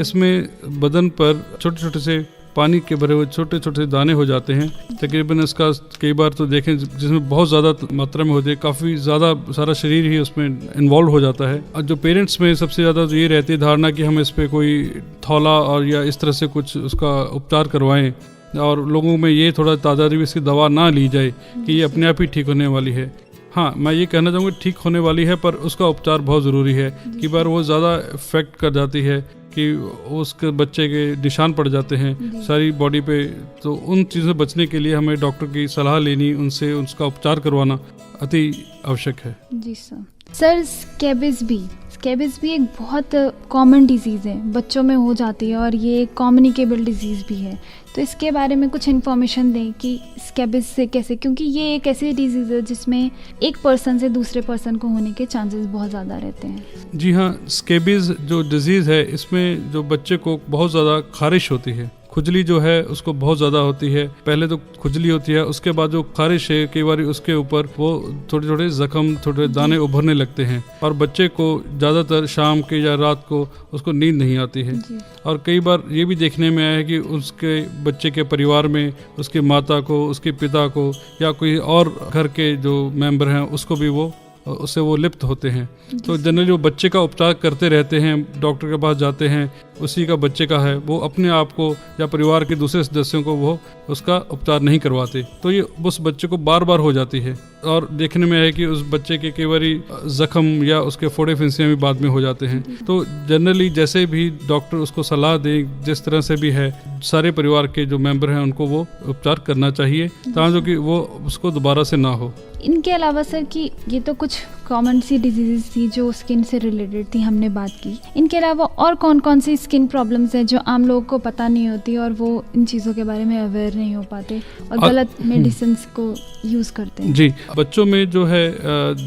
इसमें बदन पर छोटे छोटे से पानी के भरे हुए छोटे छोटे दाने हो जाते हैं। तकरीबन इसका कई बार तो देखें जिसमें बहुत ज़्यादा मात्रा में होते हैं, काफ़ी ज़्यादा सारा शरीर ही उसमें इन्वॉल्व हो जाता है। और जो पेरेंट्स में सबसे ज़्यादा तो ये रहती है धारणा कि हम इस पर कोई थौला और या इस तरह से कुछ उसका उपचार करवाएं, और लोगों में ये थोड़ा ताज़ा भी इसकी दवा ना ली जाए कि ये अपने आप ही ठीक होने वाली है। हाँ, मैं ये कहना चाहूँगा ठीक होने वाली है, पर उसका उपचार बहुत ज़रूरी है। कई बार वो ज़्यादा इफेक्ट कर जाती है कि उसके बच्चे के निशान पड़ जाते हैं सारी बॉडी पे। तो उन चीज़ों से बचने के लिए हमें डॉक्टर की सलाह लेनी, उनसे उसका उपचार करवाना अति आवश्यक है। जी सर, स्कैबिज़ भी एक बहुत कॉमन डिजीज़ है, बच्चों में हो जाती है और ये कम्युनिकेबल डिजीज़ भी है। तो इसके बारे में कुछ इन्फॉर्मेशन दें कि स्कैबिज़ से कैसे, क्योंकि ये एक ऐसी डिजीज़ है जिसमें एक पर्सन से दूसरे पर्सन को होने के चांसेस बहुत ज़्यादा रहते हैं। जी हाँ, स्कैबिज़ जो डिजीज़ है इसमें जो बच्चे को बहुत ज़्यादा खारिश होती है, खुजली जो है उसको बहुत ज़्यादा होती है। पहले तो खुजली होती है, उसके बाद जो खारिश है कई बार उसके ऊपर वो थोड़े थोड़े जख्म, थोड़े दाने उभरने लगते हैं, और बच्चे को ज़्यादातर शाम के या रात को उसको नींद नहीं आती है। और कई बार ये भी देखने में आया है कि उसके बच्चे के परिवार में उसके माता को, उसके पिता को या कोई और घर के जो मेंबर हैं उसको भी उससे वो लिप्त होते हैं। तो जनरली वो बच्चे का उपचार करते रहते हैं, डॉक्टर के पास जाते हैं, उसी का बच्चे का है, वो अपने आप को या परिवार के दूसरे सदस्यों को वो उसका उपचार नहीं करवाते। तो ये उस बच्चे को बार बार हो जाती है, और देखने में है कि उस बच्चे के कई बार जख्म या उसके फोड़े फिंसियाँ भी बाद में हो जाते हैं। तो जनरली जैसे भी डॉक्टर उसको सलाह दे, जिस तरह से भी है, सारे परिवार के जो मेंबर हैं उनको वो उपचार करना चाहिए ताकि वो उसको दोबारा से ना हो। इनके अलावा सर कि ये तो कुछ कॉमन सी डिजीज़ थी जो स्किन से रिलेटेड थी, हमने बात की। इनके अलावा और कौन कौन सी स्किन प्रॉब्लम्स हैं जो आम लोगों को पता नहीं होती और वो इन चीज़ों के बारे में अवेयर नहीं हो पाते और गलत मेडिसिन को यूज़ करते हैं। जी, बच्चों में जो है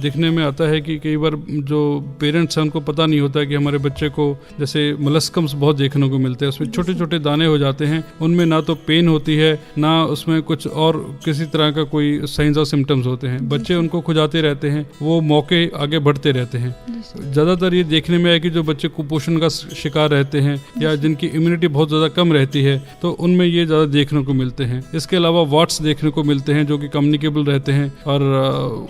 दिखने में आता है कि कई बार जो पेरेंट्स हैं उनको पता नहीं होता है कि हमारे बच्चे को जैसे मलस्कम्स बहुत देखने को मिलते हैं, उसमें छोटे छोटे दाने हो जाते हैं, उनमें ना तो पेन होती है ना उसमें कुछ और किसी तरह का कोई साइंस और सिम्टम्स होते हैं। बच्चे उनको खुजाते रहते हैं, वो मौके आगे बढ़ते रहते हैं। ज़्यादातर ये देखने में है कि जो बच्चे कुपोषण का शिकार रहते हैं या जिनकी इम्यूनिटी बहुत ज़्यादा कम रहती है तो उनमें ये ज़्यादा देखने को मिलते हैं। इसके अलावा वाट्स देखने को मिलते हैं जो कि कम्युनिकेबल रहते हैं और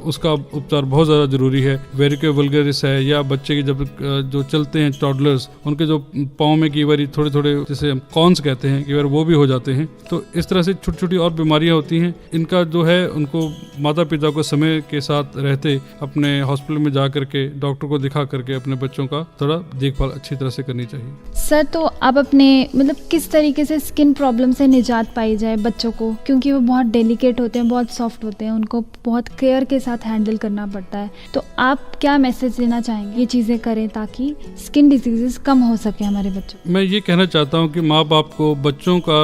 उसका उपचार बहुत ज़्यादा ज़रूरी है। वेरिको वल्गरिस है या बच्चे की जब जो चलते हैं टॉडलर्स, उनके जो पाँव में कई बार थोड़े थोड़े जैसे कॉन्स कहते हैं, कई बार वो भी हो जाते हैं। तो इस तरह से छोटी छोटी और बीमारियाँ होती हैं। इनका जो है उनको माता पिता को समय के साथ रहते अपने हॉस्पिटल में जा करके डॉक्टर को दिखा करके अपने बच्चों का थोड़ा देखभाल अच्छी तरह से करनी चाहिए। सर, तो आप अपने मतलब किस तरीके से स्किन प्रॉब्लम से निजात पाई जाए बच्चों को, क्योंकि वो बहुत डेलिकेट होते हैं, बहुत सॉफ्ट होते हैं, उनको बहुत केयर के साथ हैंडल करना पड़ता है, तो आप क्या मैसेज देना चाहेंगे ये चीज़ें करें ताकि स्किन डिजीजेस कम हो सके हमारे बच्चों? मैं ये कहना चाहता हूँ कि माँ बाप को बच्चों का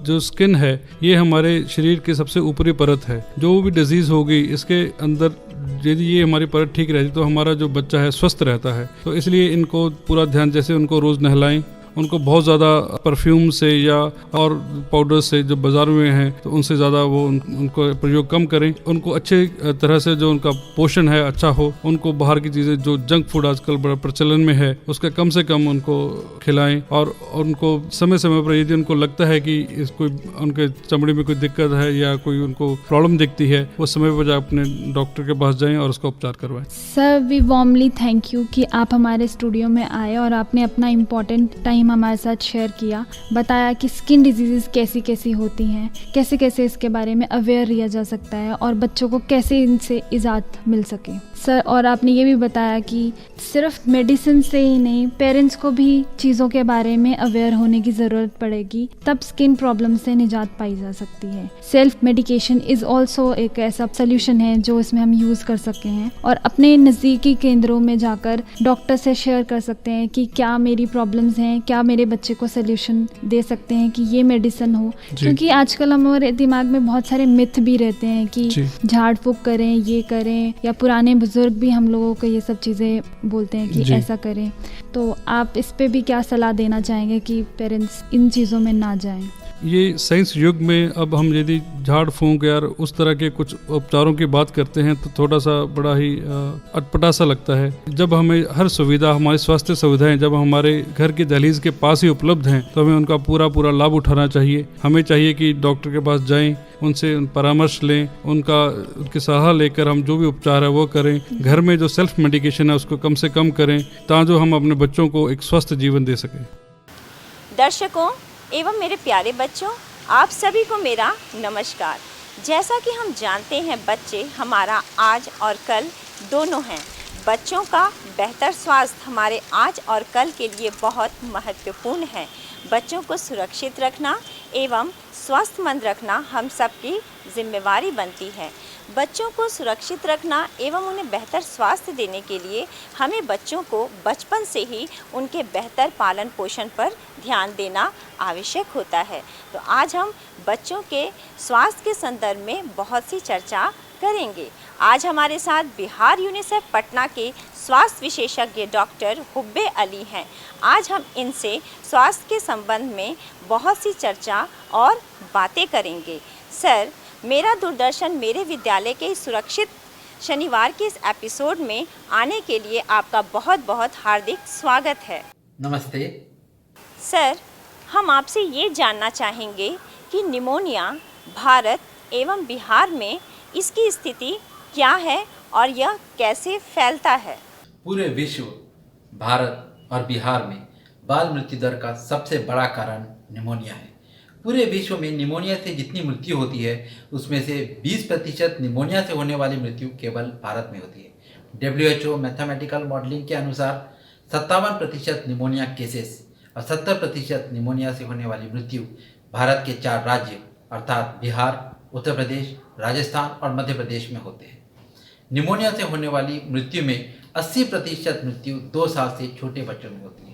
जो स्किन है ये हमारे शरीर की सबसे ऊपरी परत है। जो भी डिजीज़ होगी इसके अंदर यदि ये हमारी परत ठीक रहती तो हमारा जो बच्चा है स्वस्थ रहता है। तो इसलिए इनको पूरा ध्यान, जैसे उनको रोज़ नहलाएं, उनको बहुत ज़्यादा परफ्यूम से या और पाउडर से जो बाज़ार में हैं तो उनसे ज़्यादा वो उनको प्रयोग कम करें। उनको अच्छे तरह से जो उनका पोषण है अच्छा हो, उनको बाहर की चीज़ें जो जंक फूड आजकल बड़ा प्रचलन में है उसका कम से कम उनको खिलाएं और उनको समय समय पर यदि उनको लगता है कि कोई उनके चमड़ी में कोई दिक्कत है या कोई उनको प्रॉब्लम दिखती है वो समय पर अपने डॉक्टर के पास जाएँ और उसका उपचार करवाएं। Sir, we warmly thank you कि आप हमारे स्टूडियो में आए और आपने अपना इम्पोर्टेंट टाइम हमारे साथ शेयर किया, बताया कि स्किन डिजीज़ कैसी कैसी होती हैं, कैसे कैसे इसके बारे में अवेयर किया जा सकता है और बच्चों को कैसे इनसे इजात मिल सके। सर, और आपने ये भी बताया कि सिर्फ मेडिसिन से ही नहीं, पेरेंट्स को भी चीज़ों के बारे में अवेयर होने की ज़रूरत पड़ेगी, तब स्किन प्रॉब्लम से निजात पाई जा सकती है। सेल्फ मेडिकेशन इज़ ऑल्सो एक ऐसा सोल्यूशन है जो इसमें हम यूज़ कर सकते हैं और अपने नज़दीकी केंद्रों में जाकर डॉक्टर से शेयर कर सकते हैं कि क्या मेरी प्रॉब्लम्स हैं, क्या मेरे बच्चे को सोल्यूशन दे सकते हैं कि ये मेडिसिन हो। क्योंकि आजकल हमारे दिमाग में बहुत सारे मिथ भी रहते हैं कि झाड़ फूक करें, ये करें, या पुराने बुजुर्ग भी हम लोगों को ये सब चीज़ें बोलते हैं कि ऐसा करें। तो आप इस पे भी क्या सलाह देना चाहेंगे कि पेरेंट्स इन चीज़ों में ना जाएं? ये साइंस युग में अब हम यदि झाड़ फूंक या उस तरह के कुछ उपचारों की बात करते हैं तो थोड़ा सा बड़ा ही अटपटा सा लगता है। जब हमें हर सुविधा, हमारी स्वास्थ्य सुविधाएं जब हमारे घर की दहलीज के पास ही उपलब्ध हैं तो हमें उनका पूरा लाभ उठाना चाहिए। हमें चाहिए कि डॉक्टर के पास जाएं, उनसे परामर्श लें, उनकी सलाह लेकर हम जो भी उपचार है वो करें। घर में जो सेल्फ मेडिकेशन है उसको कम से कम करें ताकि हम अपने बच्चों को एक स्वस्थ जीवन दे सकें। दर्शकों एवं मेरे प्यारे बच्चों, आप सभी को मेरा नमस्कार। जैसा कि हम जानते हैं बच्चे हमारा आज और कल दोनों हैं। बच्चों का बेहतर स्वास्थ्य हमारे आज और कल के लिए बहुत महत्वपूर्ण है। बच्चों को सुरक्षित रखना एवं स्वस्थमंद रखना हम सबकी जिम्मेवारी बनती है। बच्चों को सुरक्षित रखना एवं उन्हें बेहतर स्वास्थ्य देने के लिए हमें बच्चों को बचपन से ही उनके बेहतर पालन पोषण पर ध्यान देना आवश्यक होता है। तो आज हम बच्चों के स्वास्थ्य के संदर्भ में बहुत सी चर्चा करेंगे। आज हमारे साथ बिहार यूनिसेफ पटना के स्वास्थ्य विशेषज्ञ डॉक्टर हुब्बे अली हैं। आज हम इनसे स्वास्थ्य के संबंध में बहुत सी चर्चा और बातें करेंगे। सर, मेरा दूरदर्शन मेरे विद्यालय के सुरक्षित शनिवार के इस एपिसोड में आने के लिए आपका बहुत बहुत हार्दिक स्वागत है। नमस्ते सर, हम आपसे ये जानना चाहेंगे कि निमोनिया भारत एवं बिहार में इसकी स्थिति क्या है और यह कैसे फैलता है? पूरे विश्व, भारत और बिहार में बाल मृत्यु दर का सबसे बड़ा कारण निमोनिया है। पूरे विश्व में निमोनिया से जितनी मृत्यु होती है उसमें से 20% निमोनिया से होने वाली मृत्यु केवल भारत में होती है। WHO मैथमेटिकल मॉडलिंग के अनुसार 57% निमोनिया केसेस और 70% निमोनिया से होने वाली मृत्यु भारत के 4 राज्य अर्थात बिहार, उत्तर प्रदेश, राजस्थान और मध्य प्रदेश में होते हैं। निमोनिया से होने वाली मृत्यु में 80% मृत्यु 2 साल से छोटे बच्चों में होती है।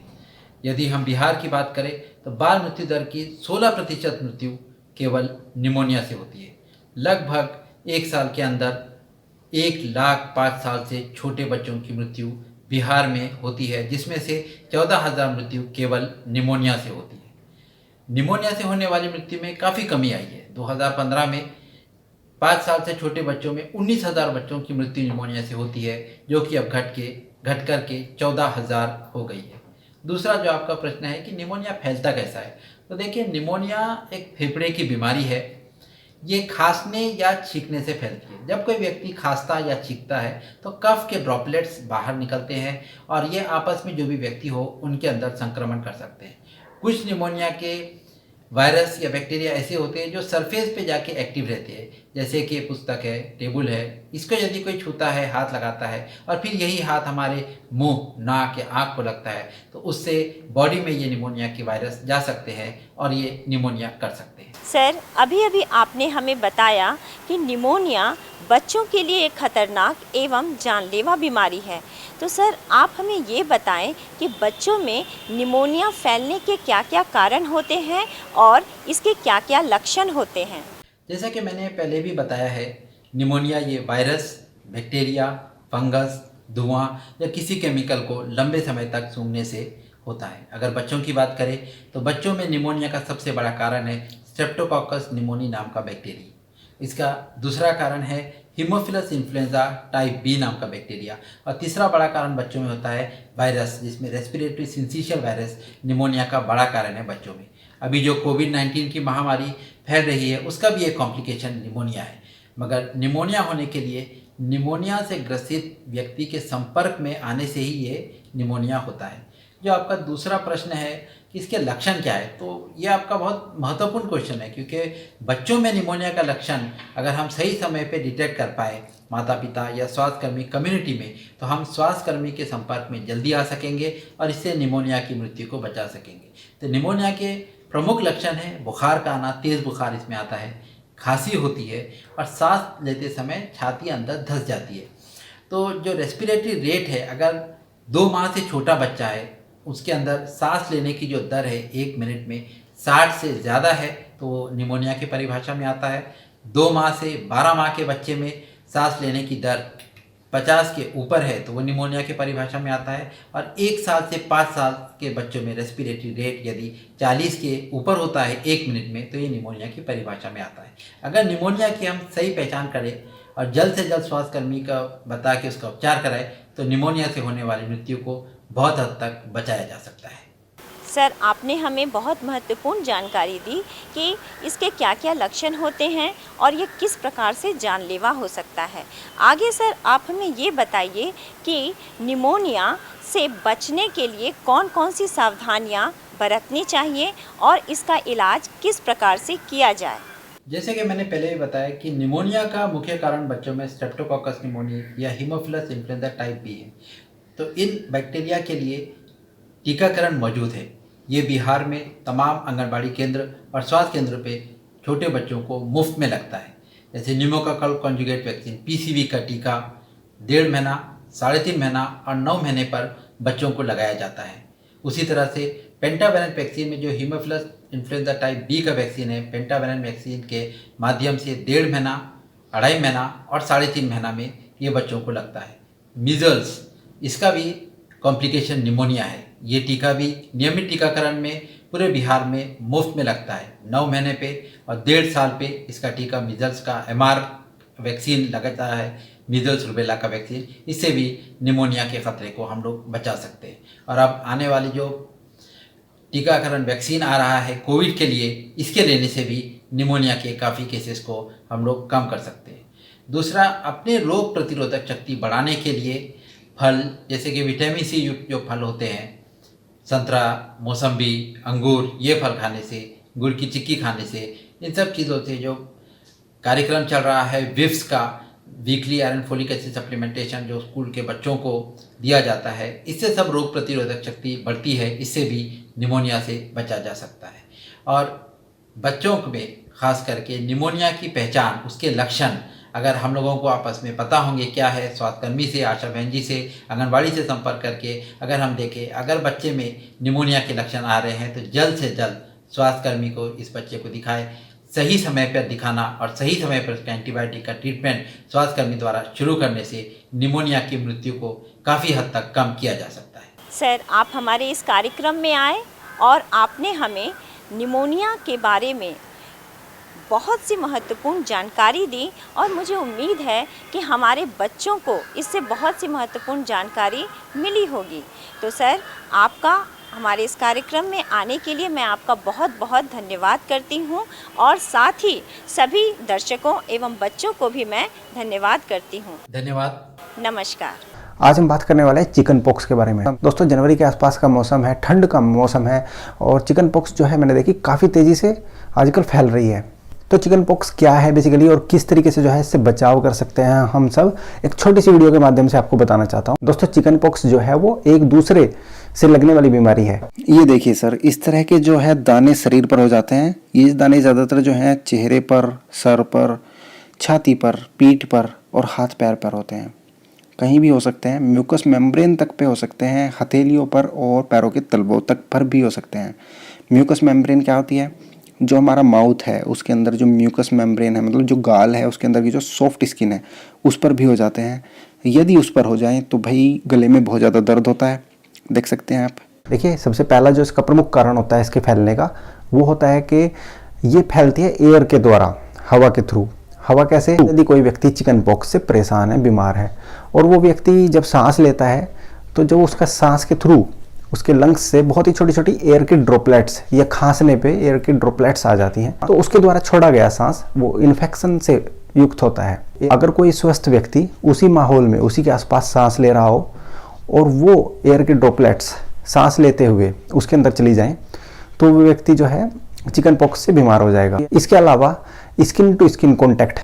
यदि हम बिहार की बात करें तो बाल मृत्यु दर की 16% मृत्यु केवल निमोनिया से होती है। लगभग एक साल के अंदर 1,05,000 साल से छोटे बच्चों की मृत्यु बिहार में होती है, जिसमें से 14,000 मृत्यु केवल निमोनिया से होती है। निमोनिया से होने वाली मृत्यु में काफ़ी कमी आई है। 2015 में 5 साल से छोटे बच्चों में 19,000 बच्चों की मृत्यु निमोनिया से होती है, जो कि अब घट कर के 14,000 हो गई है। दूसरा जो आपका प्रश्न है कि निमोनिया फैलता कैसा है, तो देखिए निमोनिया एक फेफड़े की बीमारी है। ये खांसने या छींकने से फैलती है। जब कोई व्यक्ति खांसता या छींकता है तो कफ के ड्रॉपलेट्स बाहर निकलते हैं और ये आपस में जो भी व्यक्ति हो उनके अंदर संक्रमण कर सकते हैं। कुछ निमोनिया के वायरस या बैक्टीरिया ऐसे होते हैं जो सरफेस पे जाके एक्टिव रहते हैं, जैसे कि पुस्तक है, टेबल है, इसको यदि कोई छूता है, हाथ लगाता है और फिर यही हाथ हमारे मुंह, नाक या आँख को लगता है तो उससे बॉडी में ये निमोनिया के वायरस जा सकते हैं और ये निमोनिया कर सकते हैं। सर, अभी अभी आपने हमें बताया कि निमोनिया बच्चों के लिए एक खतरनाक एवं जानलेवा बीमारी है। तो सर, आप हमें ये बताएं कि बच्चों में निमोनिया फैलने के क्या क्या कारण होते हैं और इसके क्या क्या लक्षण होते हैं। जैसा कि मैंने पहले भी बताया है, निमोनिया ये वायरस, बैक्टीरिया, फंगस, धुआं या किसी केमिकल को लंबे समय तक सूंघने से होता है। अगर बच्चों की बात करें तो बच्चों में निमोनिया का सबसे बड़ा कारण है स्ट्रेप्टोकोकस निमोनी नाम का बैक्टीरिया। इसका दूसरा कारण है हीमोफिलस इन्फ्लुएंजा टाइप बी नाम का बैक्टीरिया और तीसरा बड़ा कारण बच्चों में होता है वायरस, जिसमें रेस्पिरेटरी सिंसिशियल वायरस निमोनिया का बड़ा कारण है बच्चों में। अभी जो कोविड-19 की महामारी फैल रही है उसका भी एक कॉम्प्लिकेशन निमोनिया है। मगर निमोनिया होने के लिए निमोनिया से ग्रसित व्यक्ति के संपर्क में आने से ही ये निमोनिया होता है। जो आपका दूसरा प्रश्न है कि इसके लक्षण क्या है, तो ये आपका बहुत महत्वपूर्ण क्वेश्चन है, क्योंकि बच्चों में निमोनिया का लक्षण अगर हम सही समय पे डिटेक्ट कर पाए, माता पिता या स्वास्थ्यकर्मी कम्युनिटी में, तो हम स्वास्थ्यकर्मी के संपर्क में जल्दी आ सकेंगे और इससे निमोनिया की मृत्यु को बचा सकेंगे। तो निमोनिया के प्रमुख लक्षण है बुखार का आना, तेज़ बुखार इसमें आता है, खांसी होती है और सांस लेते समय छाती अंदर धंस जाती है। तो जो रेस्पिरेटरी रेट है, अगर 2 माह से छोटा बच्चा है उसके अंदर सांस लेने की जो दर है 1 मिनट में 60 से ज़्यादा है तो वो निमोनिया की परिभाषा में आता है। 2 माह से 12 माह के बच्चे में सांस लेने की दर 50 के ऊपर है तो वो निमोनिया की परिभाषा में आता है। और 1 साल से 5 साल के बच्चों में रेस्पिरेटरी रेट यदि 40 के ऊपर होता है 1 मिनट में तो ये निमोनिया की परिभाषा में आता है। अगर निमोनिया की हम सही पहचान करें और जल्द से जल्द स्वास्थ्यकर्मी का बता के उसका उपचार कराएं तो निमोनिया से होने वाली मृत्यु को बहुत हद तक बचाया जा सकता है। सर, आपने हमें बहुत महत्वपूर्ण जानकारी दी कि इसके क्या क्या लक्षण होते हैं और ये किस प्रकार से जानलेवा हो सकता है। आगे सर, आप हमें ये बताइए कि निमोनिया से बचने के लिए कौन कौन सी सावधानियां बरतनी चाहिए और इसका इलाज किस प्रकार से किया जाए। जैसे कि मैंने पहले भी बताया कि निमोनिया का मुख्य कारण बच्चों में स्ट्रेप्टोकोकस निमोनी या हीमोफिलस इन्फ्लुएंजा टाइप बी है। तो इन बैक्टीरिया के लिए टीकाकरण मौजूद है। ये बिहार में तमाम आंगनबाड़ी केंद्र और स्वास्थ्य केंद्र पे छोटे बच्चों को मुफ्त में लगता है। जैसे न्यूमोकोकल कॉन्जुगेट वैक्सीन पीसीवी का टीका 1.5 महीना, 3.5 महीना और 9 महीने पर बच्चों को लगाया जाता है। उसी तरह से पेंटावेलेंट वैक्सीन में जो हीमोफिलस इन्फ्लुएंजा टाइप बी का वैक्सीन है, पेंटावेलेंट वैक्सीन के माध्यम से 1.5 महीना, 2.5 महीना और 3.5 महीना में ये बच्चों को लगता है। मीजल्स, इसका भी कॉम्प्लिकेशन निमोनिया है। ये टीका भी नियमित टीकाकरण में पूरे बिहार में मुफ्त में लगता है। 9 महीने पे और 1.5 साल पे इसका टीका मीजल्स का MR वैक्सीन लगता है, मीजल्स रुबेला का वैक्सीन। इससे भी निमोनिया के ख़तरे को हम लोग बचा सकते हैं। और अब आने वाली जो टीकाकरण वैक्सीन आ रहा है कोविड के लिए, इसके लेने से भी निमोनिया के काफ़ी केसेस को हम लोग कम कर सकते हैं। दूसरा, अपने रोग प्रतिरोधक शक्ति बढ़ाने के लिए फल जैसे कि विटामिन सी युक्त जो फल होते हैं, संतरा, मौसम्बी, अंगूर, ये फल खाने से, गुड़ की चिक्की खाने से, इन सब चीज़ों से जो कार्यक्रम चल रहा है विप्स का, weekly iron folic acid supplementation जो स्कूल के बच्चों को दिया जाता है, इससे सब रोग प्रतिरोधक शक्ति बढ़ती है। इससे भी निमोनिया से बचा जा सकता है। और बच्चों में खास करके निमोनिया की पहचान, उसके लक्षण अगर हम लोगों को आपस में पता होंगे क्या है, स्वास्थ्यकर्मी से, आशा बहन जी से, आंगनबाड़ी से संपर्क करके अगर हम देखें, अगर बच्चे में निमोनिया के लक्षण आ रहे हैं तो जल्द से जल्द स्वास्थ्यकर्मी को इस बच्चे को दिखाएं। सही समय पर दिखाना और सही समय पर उसका एंटीबायोटिक का ट्रीटमेंट स्वास्थ्यकर्मी द्वारा शुरू करने से निमोनिया की मृत्यु को काफ़ी हद तक कम किया जा सकता है। सर, आप हमारे इस कार्यक्रम में आए और आपने हमें निमोनिया के बारे में बहुत सी महत्वपूर्ण जानकारी दी और मुझे उम्मीद है कि हमारे बच्चों को इससे बहुत सी महत्वपूर्ण जानकारी मिली होगी। तो सर, आपका हमारे इस कार्यक्रम में आने के लिए मैं आपका बहुत बहुत धन्यवाद करती हूँ और साथ ही सभी दर्शकों एवं बच्चों को भी मैं धन्यवाद करती हूँ। धन्यवाद। नमस्कार। आज हम बात करने वाले हैं चिकन पॉक्स के बारे में। दोस्तों, जनवरी के आसपास का मौसम है, ठंड का मौसम है और चिकन पॉक्स जो है मैंने देखी काफ़ी तेज़ी से आजकल फैल रही है। तो चिकन पॉक्स क्या है बेसिकली और किस तरीके से जो है इससे बचाव कर सकते हैं हम सब, एक छोटी सी वीडियो के माध्यम से आपको बताना चाहता हूँ। दोस्तों, चिकन पॉक्स जो है वो एक दूसरे से लगने वाली बीमारी है। ये देखिए सर, इस तरह के जो है दाने शरीर पर हो जाते हैं। ये दाने ज़्यादातर जो हैं चेहरे पर, सर पर, छाती पर, पीठ पर और हाथ पैर पर होते हैं। कहीं भी हो सकते हैं, म्यूकस मेम्ब्रेन तक पे हो सकते हैं, हथेलियों पर और पैरों के तलवों तक पर भी हो सकते हैं। म्यूकस मेम्ब्रेन क्या होती है? जो हमारा माउथ है उसके अंदर जो म्यूकस मेम्ब्रेन है, मतलब जो गाल है उसके अंदर की जो सॉफ्ट स्किन है उस पर भी हो जाते हैं। यदि उस पर हो जाएं तो भाई गले में बहुत ज़्यादा दर्द होता है, देख सकते हैं आप। देखिए, सबसे पहला जो इसका प्रमुख कारण होता है इसके फैलने का, वो होता है कि ये फैलती है एयर के द्वारा, हवा के थ्रू। हवा कैसे? यदि कोई व्यक्ति चिकन पॉक्स से परेशान है, बीमार है और वो व्यक्ति जब सांस लेता है तो जो उसका सांस के थ्रू उसके लंग्स से बहुत ही छोटी छोटी एयर की ड्रॉपलेट्स या खांसने पे एयर की ड्रॉपलेट्स आ जाती हैं, तो उसके द्वारा छोड़ा गया सांस वो इन्फेक्शन से युक्त होता है। अगर कोई स्वस्थ व्यक्ति उसी माहौल में, उसी के आसपास सांस ले रहा हो और वो एयर की ड्रॉपलेट्स सांस लेते हुए उसके अंदर चली जाएं तो वो व्यक्ति जो है चिकन पॉक्स से बीमार हो जाएगा। इसके अलावा स्किन टू स्किन कॉन्टैक्ट,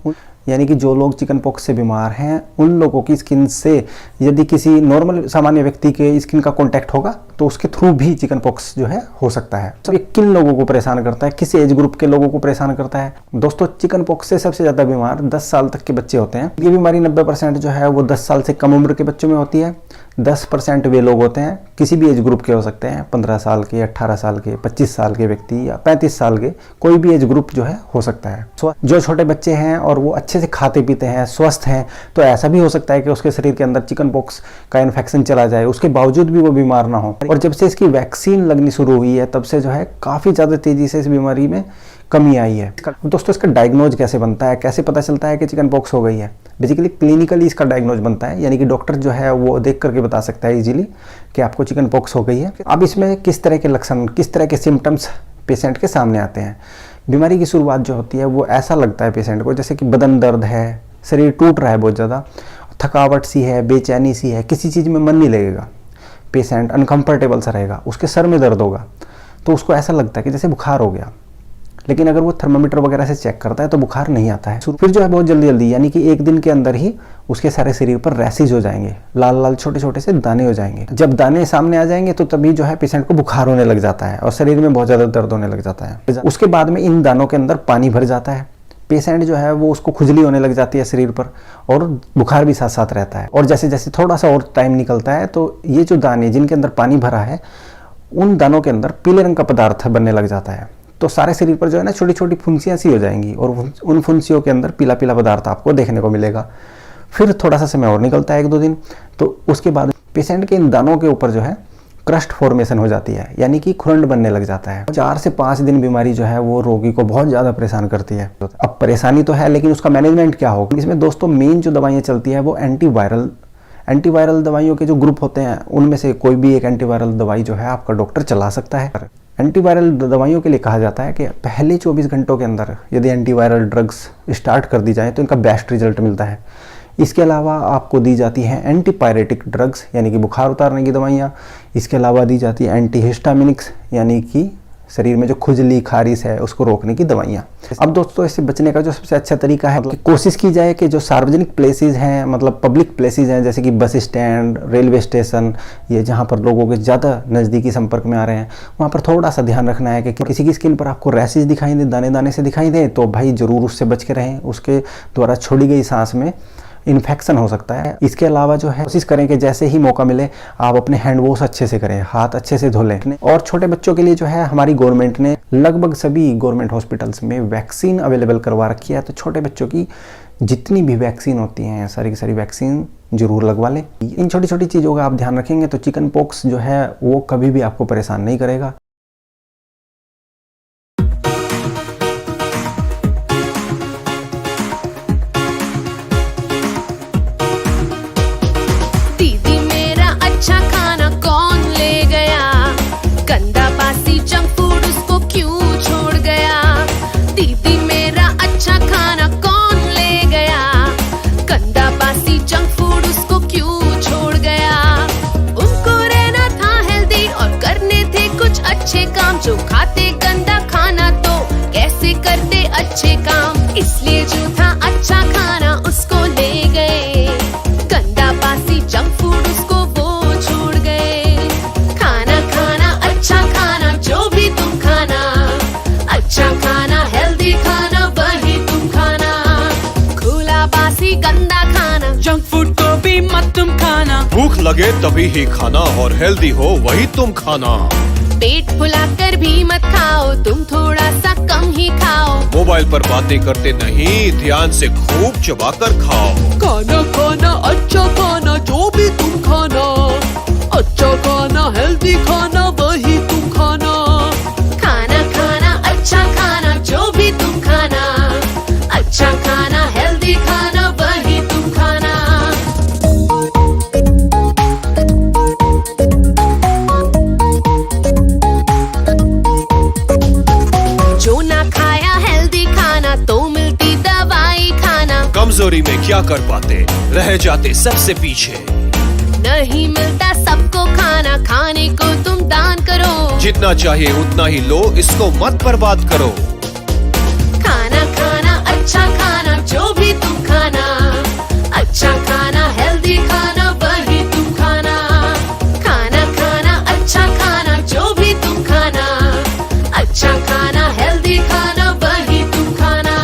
यानी कि जो लोग चिकन पॉक्स से बीमार हैं उन लोगों की स्किन से यदि किसी नॉर्मल सामान्य व्यक्ति के स्किन का कांटेक्ट होगा तो उसके थ्रू भी चिकन पॉक्स जो है हो सकता है। तो ये किन लोगों को परेशान करता है, किस एज ग्रुप के लोगों को परेशान करता है? दोस्तों, चिकन पॉक्स से सबसे ज़्यादा बीमार 10 साल तक के बच्चे होते हैं। ये बीमारी 90% जो है वो 10 साल से कम उम्र के बच्चों में होती है। 10% वे लोग होते हैं, किसी भी एज ग्रुप के हो सकते हैं, 15 साल के, 18 साल के, 25 साल के व्यक्ति या 35 साल के, कोई भी एज ग्रुप जो है हो सकता है। जो छोटे बच्चे हैं और वो अच्छे से खाते पीते हैं, स्वस्थ हैं, तो ऐसा भी हो सकता है कि उसके शरीर के अंदर चिकन पॉक्स का इन्फेक्शन चला जाए, उसके बावजूद भी वो बीमार ना हो। और जब से इसकी वैक्सीन लगनी शुरू हुई है तब से जो है काफ़ी ज़्यादा तेज़ी से इस बीमारी में कमी आई है। दोस्तों, इसका डायग्नोज कैसे बनता है, कैसे पता चलता है कि चिकन पॉक्स हो गई है? बेसिकली क्लिनिकली इसका डायग्नोज बनता है, यानी कि डॉक्टर जो है वो देख करके बता सकता है इजीली कि आपको चिकन पॉक्स हो गई है। अब इसमें किस तरह के लक्षण, किस तरह के सिम्टम्स पेशेंट के सामने आते हैं? बीमारी की शुरुआत जो होती है वो ऐसा लगता है पेशेंट को जैसे कि बदन दर्द है, शरीर टूट रहा है बहुत ज़्यादा, थकावट सी है, बेचैनी सी है, किसी चीज़ में मन नहीं लगेगा, पेशेंट अनकंफर्टेबल सा रहेगा, उसके सर में दर्द होगा, तो उसको ऐसा लगता है कि जैसे बुखार हो गया। लेकिन अगर वो थर्मामीटर वगैरह से चेक करता है तो बुखार नहीं आता है। फिर जो है बहुत जल्दी यानी कि एक दिन के अंदर ही उसके सारे शरीर पर रैसेज हो जाएंगे, लाल लाल छोटे छोटे से दाने हो जाएंगे। जब दाने सामने आ जाएंगे तो तभी जो है पेशेंट को बुखार होने लग जाता है और शरीर में बहुत ज़्यादा दर्द होने लग जाता है। उसके बाद में इन दानों के अंदर पानी भर जाता है, पेशेंट जो है वो उसको खुजली होने लग जाती है शरीर पर और बुखार भी साथ साथ रहता है। और जैसे जैसे थोड़ा सा और टाइम निकलता है तो ये जो दाने जिनके अंदर पानी भरा है उन दानों के अंदर पीले रंग का पदार्थ बनने लग जाता है। तो सारे शरीर पर जो है ना छोटी छोटी फुंसियाँ सी हो जाएंगी और उन फुंसियों के अंदर पीला पीला पदार्थ आपको देखने को मिलेगा। फिर थोड़ा सा समय और निकलता है 1-2 दिन, तो उसके बाद पेशेंट के इन दानों के ऊपर जो है क्रस्ट फॉर्मेशन हो जाती है, यानी कि खुरंड बनने लग जाता है। 4 से 5 दिन बीमारी जो है वो रोगी को बहुत ज़्यादा परेशान करती है। अब परेशानी तो है, लेकिन उसका मैनेजमेंट क्या होगा? इसमें दोस्तों मेन जो दवाइयाँ चलती है वो एंटीवायरल दवाइयों के जो ग्रुप होते हैं उनमें से कोई भी एक एंटीवायरल दवाई जो है आपका डॉक्टर चला सकता है। एंटीवायरल दवाइयों के लिए कहा जाता है कि पहले 24 घंटों के अंदर यदि एंटीवायरल ड्रग्स स्टार्ट कर दी जाए तो इनका बेस्ट रिजल्ट मिलता है। इसके अलावा आपको दी जाती हैं एंटीपायरेटिक ड्रग्स, यानी कि बुखार उतारने की दवाइयाँ। इसके अलावा दी जाती है एंटीहिस्टामिनिक्स, यानी कि शरीर में जो खुजली खारिश है उसको रोकने की दवाइयाँ। अब दोस्तों इससे बचने का जो सबसे अच्छा तरीका है कि कोशिश की जाए कि जो सार्वजनिक प्लेसेस हैं, मतलब पब्लिक प्लेसेस हैं, जैसे कि बस स्टैंड, रेलवे स्टेशन, ये जहाँ पर लोगों के ज़्यादा नज़दीकी संपर्क में आ रहे हैं, वहाँ पर थोड़ा सा ध्यान रखना है कि किसी की स्किन पर आपको रैशेज दिखाई दे, दाने दाने से दिखाई दे, तो भाई ज़रूर उससे बच के रहें। उसके द्वारा छोड़ी गई सांस में इन्फेक्शन हो सकता है। इसके अलावा जो है कोशिश करें कि जैसे ही मौका मिले आप अपने हैंड वॉश अच्छे से करें, हाथ अच्छे से धो लें। और छोटे बच्चों के लिए जो है हमारी गवर्नमेंट ने लगभग सभी गवर्नमेंट हॉस्पिटल्स में वैक्सीन अवेलेबल करवा रखी है, तो छोटे बच्चों की जितनी भी वैक्सीन होती हैं सारी की सारी वैक्सीन जरूर लगवा लें। इन छोटी छोटी चीज़ों का आप ध्यान रखेंगे तो चिकन पॉक्स जो है वो कभी भी आपको परेशान नहीं करेगा। जो खाते गंदा खाना तो कैसे करते अच्छे काम, इसलिए जो था अच्छा खाना उसको ले गए, गंदा बासी जंक फूड उसको वो छोड़ गए। खाना खाना अच्छा खाना जो भी तुम खाना, अच्छा खाना हेल्दी खाना वही तुम खाना, खुला बासी गंदा खाना जंक फूड को भी मत तुम खाना। भूख लगे तभी ही खाना और हेल्दी हो वही तुम खाना। पेट फुलाकर भी मत खाओ, तुम थोड़ा सा कम ही खाओ। मोबाइल पर बातें करते नहीं, ध्यान से खूब चबाकर खाओ। खाना खाना अच्छा खाना जो भी तुम खाना, अच्छा खाना हेल्दी खाना वही तुम खाना। खाना खाना अच्छा खाना जो भी तुम खाना, अच्छा खाना हेल्दी खाना वही तुम खाना। जो ना खाया हेल्दी खाना तो मिलती दवाई खाना। कमजोरी में क्या कर पाते, रह जाते सबसे पीछे। नहीं मिलता सबको खाना, खाने को तुम दान करो। जितना चाहिए उतना ही लो, इसको मत बर्बाद करो। खाना खाना अच्छा खाना जो भी तुम खाना, अच्छा खाना हेल्दी खाना वही तुम खाना। खाना खाना अच्छा खाना जो भी तुम खाना, अच्छा खाना हेल्दी खाना वही तुम खाना।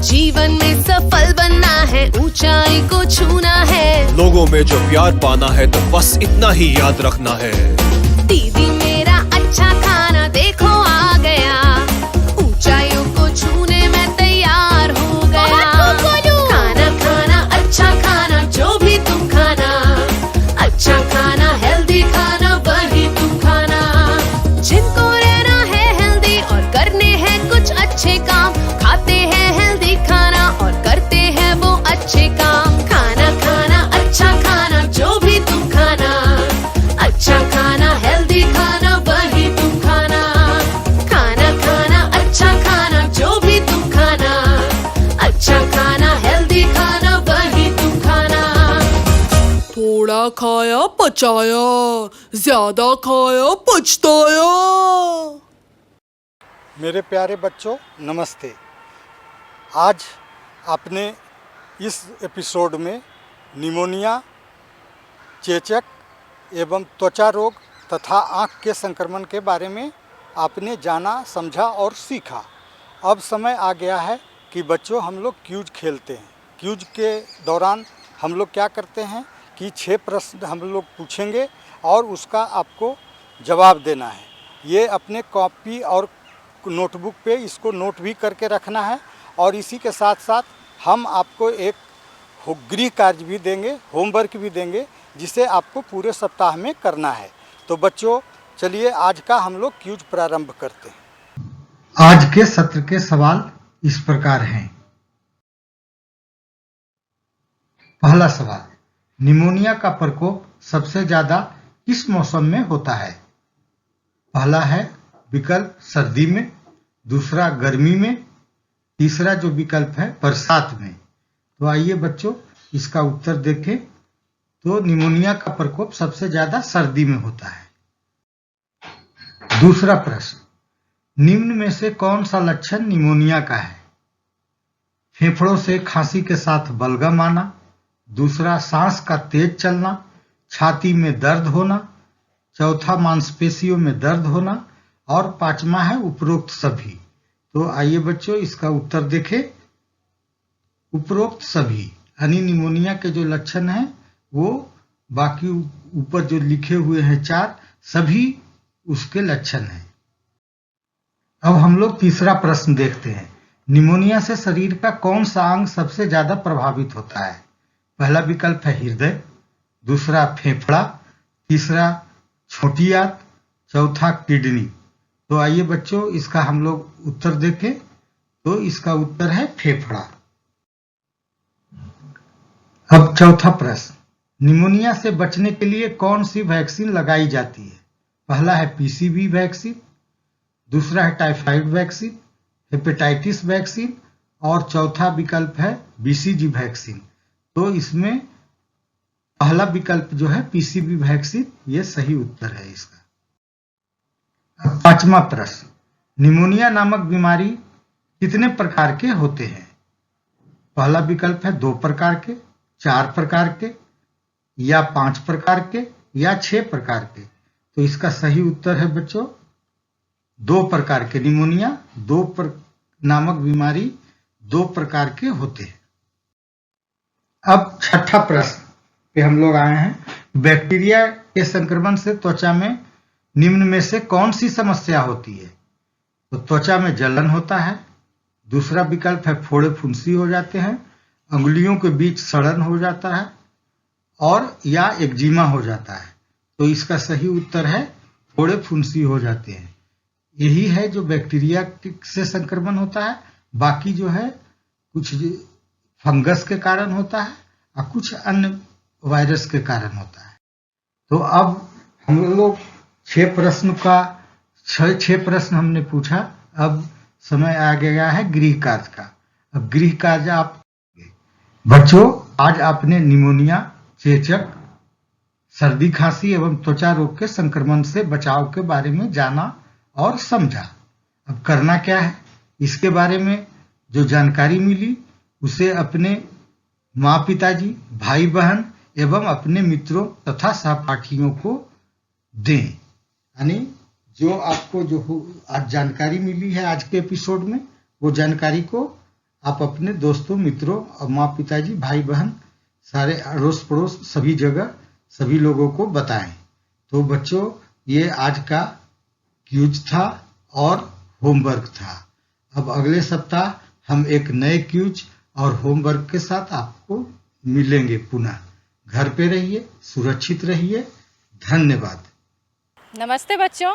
जीवन में सफल बनना है, ऊंचाई को छूना है, लोगों में जो प्यार पाना है तो बस इतना ही याद रखना है। दीदी मेरा अच्छा खाना देखो आ गया, ऊंचाइयों को छूने में तैयार हो गया। खाना खाना अच्छा खाना जो भी तुम खाना, अच्छा खाना हेल्दी खाना वही तुम खाना। जिनको रहना है हेल्दी और करने हैं कुछ अच्छे काम, खाते हैं हेल्दी खाना और करते हैं वो अच्छे काम। खाना खाना अच्छा खाना जो भी तुम खाना, अच्छा खाना हेल्दी खाना वही तुम खाना। खाना खाना अच्छा खाना जो भी तुम खाना, अच्छा खाना हेल्दी खाना वही तुम खाना। थोड़ा खाया पचाया, ज्यादा खाया पछताया। मेरे प्यारे बच्चों नमस्ते। आज आपने इस एपिसोड में निमोनिया, चेचक एवं त्वचा रोग तथा आँख के संक्रमण के बारे में आपने जाना, समझा और सीखा। अब समय आ गया है कि बच्चों हम लोग क्यूज खेलते हैं। क्यूज के दौरान हम लोग क्या करते हैं कि 6 प्रश्न हम लोग पूछेंगे और उसका आपको जवाब देना है। ये अपने कॉपी और नोटबुक पे इसको नोट भी करके रखना है और इसी के साथ साथ हम आपको एक गृह कार्य भी देंगे, होमवर्क भी देंगे, जिसे आपको पूरे सप्ताह में करना है। तो बच्चों चलिए आज का हम लोग क्यूज प्रारंभ करते हैं। आज के सत्र के सवाल इस प्रकार हैं। पहला सवाल, निमोनिया का प्रकोप सबसे ज्यादा किस मौसम में होता है? पहला है विकल्प सर्दी में, दूसरा गर्मी में, तीसरा जो विकल्प है बरसात में। तो आइए बच्चों इसका उत्तर देखें। तो निमोनिया का प्रकोप सबसे ज्यादा सर्दी में होता है। दूसरा प्रश्न, निम्न में से कौन सा लक्षण निमोनिया का है? फेफड़ों से खांसी के साथ बलगम आना, दूसरा सांस का तेज चलना, छाती में दर्द होना, चौथा मांसपेशियों में दर्द होना और पांचवा है उपरोक्त सभी। तो आइए बच्चों इसका उत्तर देखें। उपरोक्त सभी यानी निमोनिया के जो लक्षण हैं वो बाकी ऊपर जो लिखे हुए हैं 4 सभी उसके लक्षण हैं। अब हम लोग तीसरा प्रश्न देखते हैं। निमोनिया से शरीर का कौन सा अंग सबसे ज्यादा प्रभावित होता है? पहला विकल्प है हृदय, दूसरा फेफड़ा, तीसरा छोटी आंत, चौथा किडनी। तो आइए बच्चों इसका हम लोग उत्तर देखें। तो इसका उत्तर है फेफड़ा। अब चौथा प्रश्न, निमोनिया से बचने के लिए कौन सी वैक्सीन लगाई जाती है? पहला है पीसीवी वैक्सीन, दूसरा है टाइफाइड वैक्सीन, हेपेटाइटिस वैक्सीन और चौथा विकल्प है बीसीजी वैक्सीन। तो इसमें पहला विकल्प जो है पीसीवी वैक्सीन ये सही उत्तर है इसका। पांचवा प्रश्न, निमोनिया नामक बीमारी कितने प्रकार के होते हैं? पहला विकल्प है 2 प्रकार के, 4 प्रकार के या 5 प्रकार के या 6 प्रकार के। तो इसका सही उत्तर है बच्चों 2 प्रकार के। निमोनिया नामक बीमारी 2 प्रकार के होते हैं। अब छठा प्रश्न पे हम लोग आए हैं। बैक्टीरिया के संक्रमण से त्वचा में निम्न में से कौन सी समस्या होती है? तो त्वचा में जलन होता है, दूसरा विकल्प है फोड़े फुंसी हो जाते हैं, अंगुलियों के बीच सड़न हो जाता है और या एक्जिमा हो जाता है। तो इसका सही उत्तर है फोड़े फुंसी हो जाते हैं। यही है जो बैक्टीरिया से संक्रमण होता है। बाकी जो है कुछ फंगस के कारण होता है और कुछ अन्य वायरस के कारण होता है। तो अब हम लोग 6 प्रश्न हमने पूछा। अब समय आ गया है गृह कार्य का। अब गृह कार्य आप बच्चों आज आपने निमोनिया, चेचक, सर्दी खांसी एवं त्वचा रोग के संक्रमण से बचाव के बारे में जाना और समझा। अब करना क्या है, इसके बारे में जो जानकारी मिली उसे अपने माँ पिताजी, भाई बहन एवं अपने मित्रों तथा सहपाठियों को दें। यानी जो आपको आज जानकारी मिली है आज के एपिसोड में, वो जानकारी को आप अपने दोस्तों, मित्रों और माँ पिताजी, भाई बहन, सारे अड़ोस पड़ोस सभी जगह सभी लोगों को बताएं। तो बच्चों ये आज का क्यूज था और होमवर्क था। अब अगले सप्ताह हम एक नए क्यूज और होमवर्क के साथ आपको मिलेंगे पुनः। घर पे रहिए, सुरक्षित रहिए। धन्यवाद। नमस्ते बच्चों,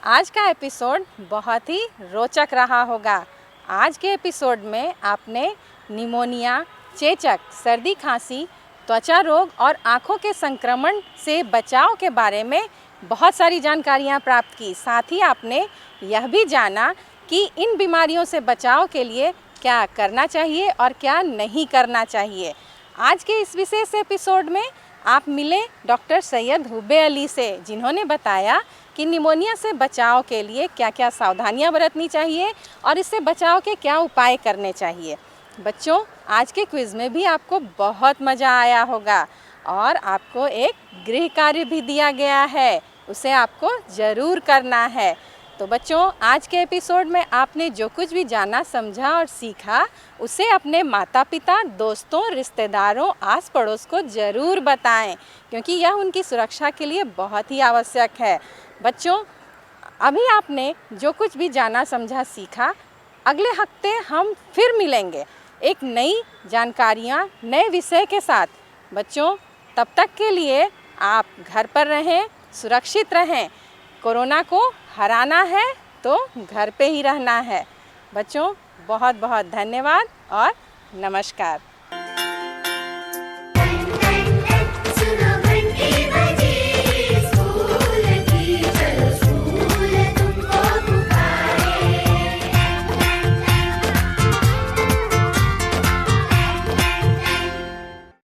आज का एपिसोड बहुत ही रोचक रहा होगा। आज के एपिसोड में आपने निमोनिया, चेचक, सर्दी खांसी, त्वचा रोग और आँखों के संक्रमण से बचाव के बारे में बहुत सारी जानकारियाँ प्राप्त की। साथ ही आपने यह भी जाना कि इन बीमारियों से बचाव के लिए क्या करना चाहिए और क्या नहीं करना चाहिए। आज के इस विशेष एपिसोड में आप मिले डॉक्टर सैयद हुब्बे अली से, जिन्होंने बताया कि निमोनिया से बचाव के लिए क्या क्या सावधानियां बरतनी चाहिए और इससे बचाव के क्या उपाय करने चाहिए। बच्चों आज के क्विज़ में भी आपको बहुत मज़ा आया होगा और आपको एक गृह कार्य भी दिया गया है, उसे आपको ज़रूर करना है। तो बच्चों आज के एपिसोड में आपने जो कुछ भी जाना, समझा और सीखा उसे अपने माता पिता, दोस्तों, रिश्तेदारों, आस पड़ोस को ज़रूर बताएं, क्योंकि यह उनकी सुरक्षा के लिए बहुत ही आवश्यक है। बच्चों अभी आपने जो कुछ भी जाना, समझा, सीखा, अगले हफ्ते हम फिर मिलेंगे एक नई जानकारियाँ, नए विषय के साथ। बच्चों तब तक के लिए आप घर पर रहें, सुरक्षित रहें। कोरोना को हराना है तो घर पे ही रहना है। बच्चों बहुत बहुत धन्यवाद और नमस्कार।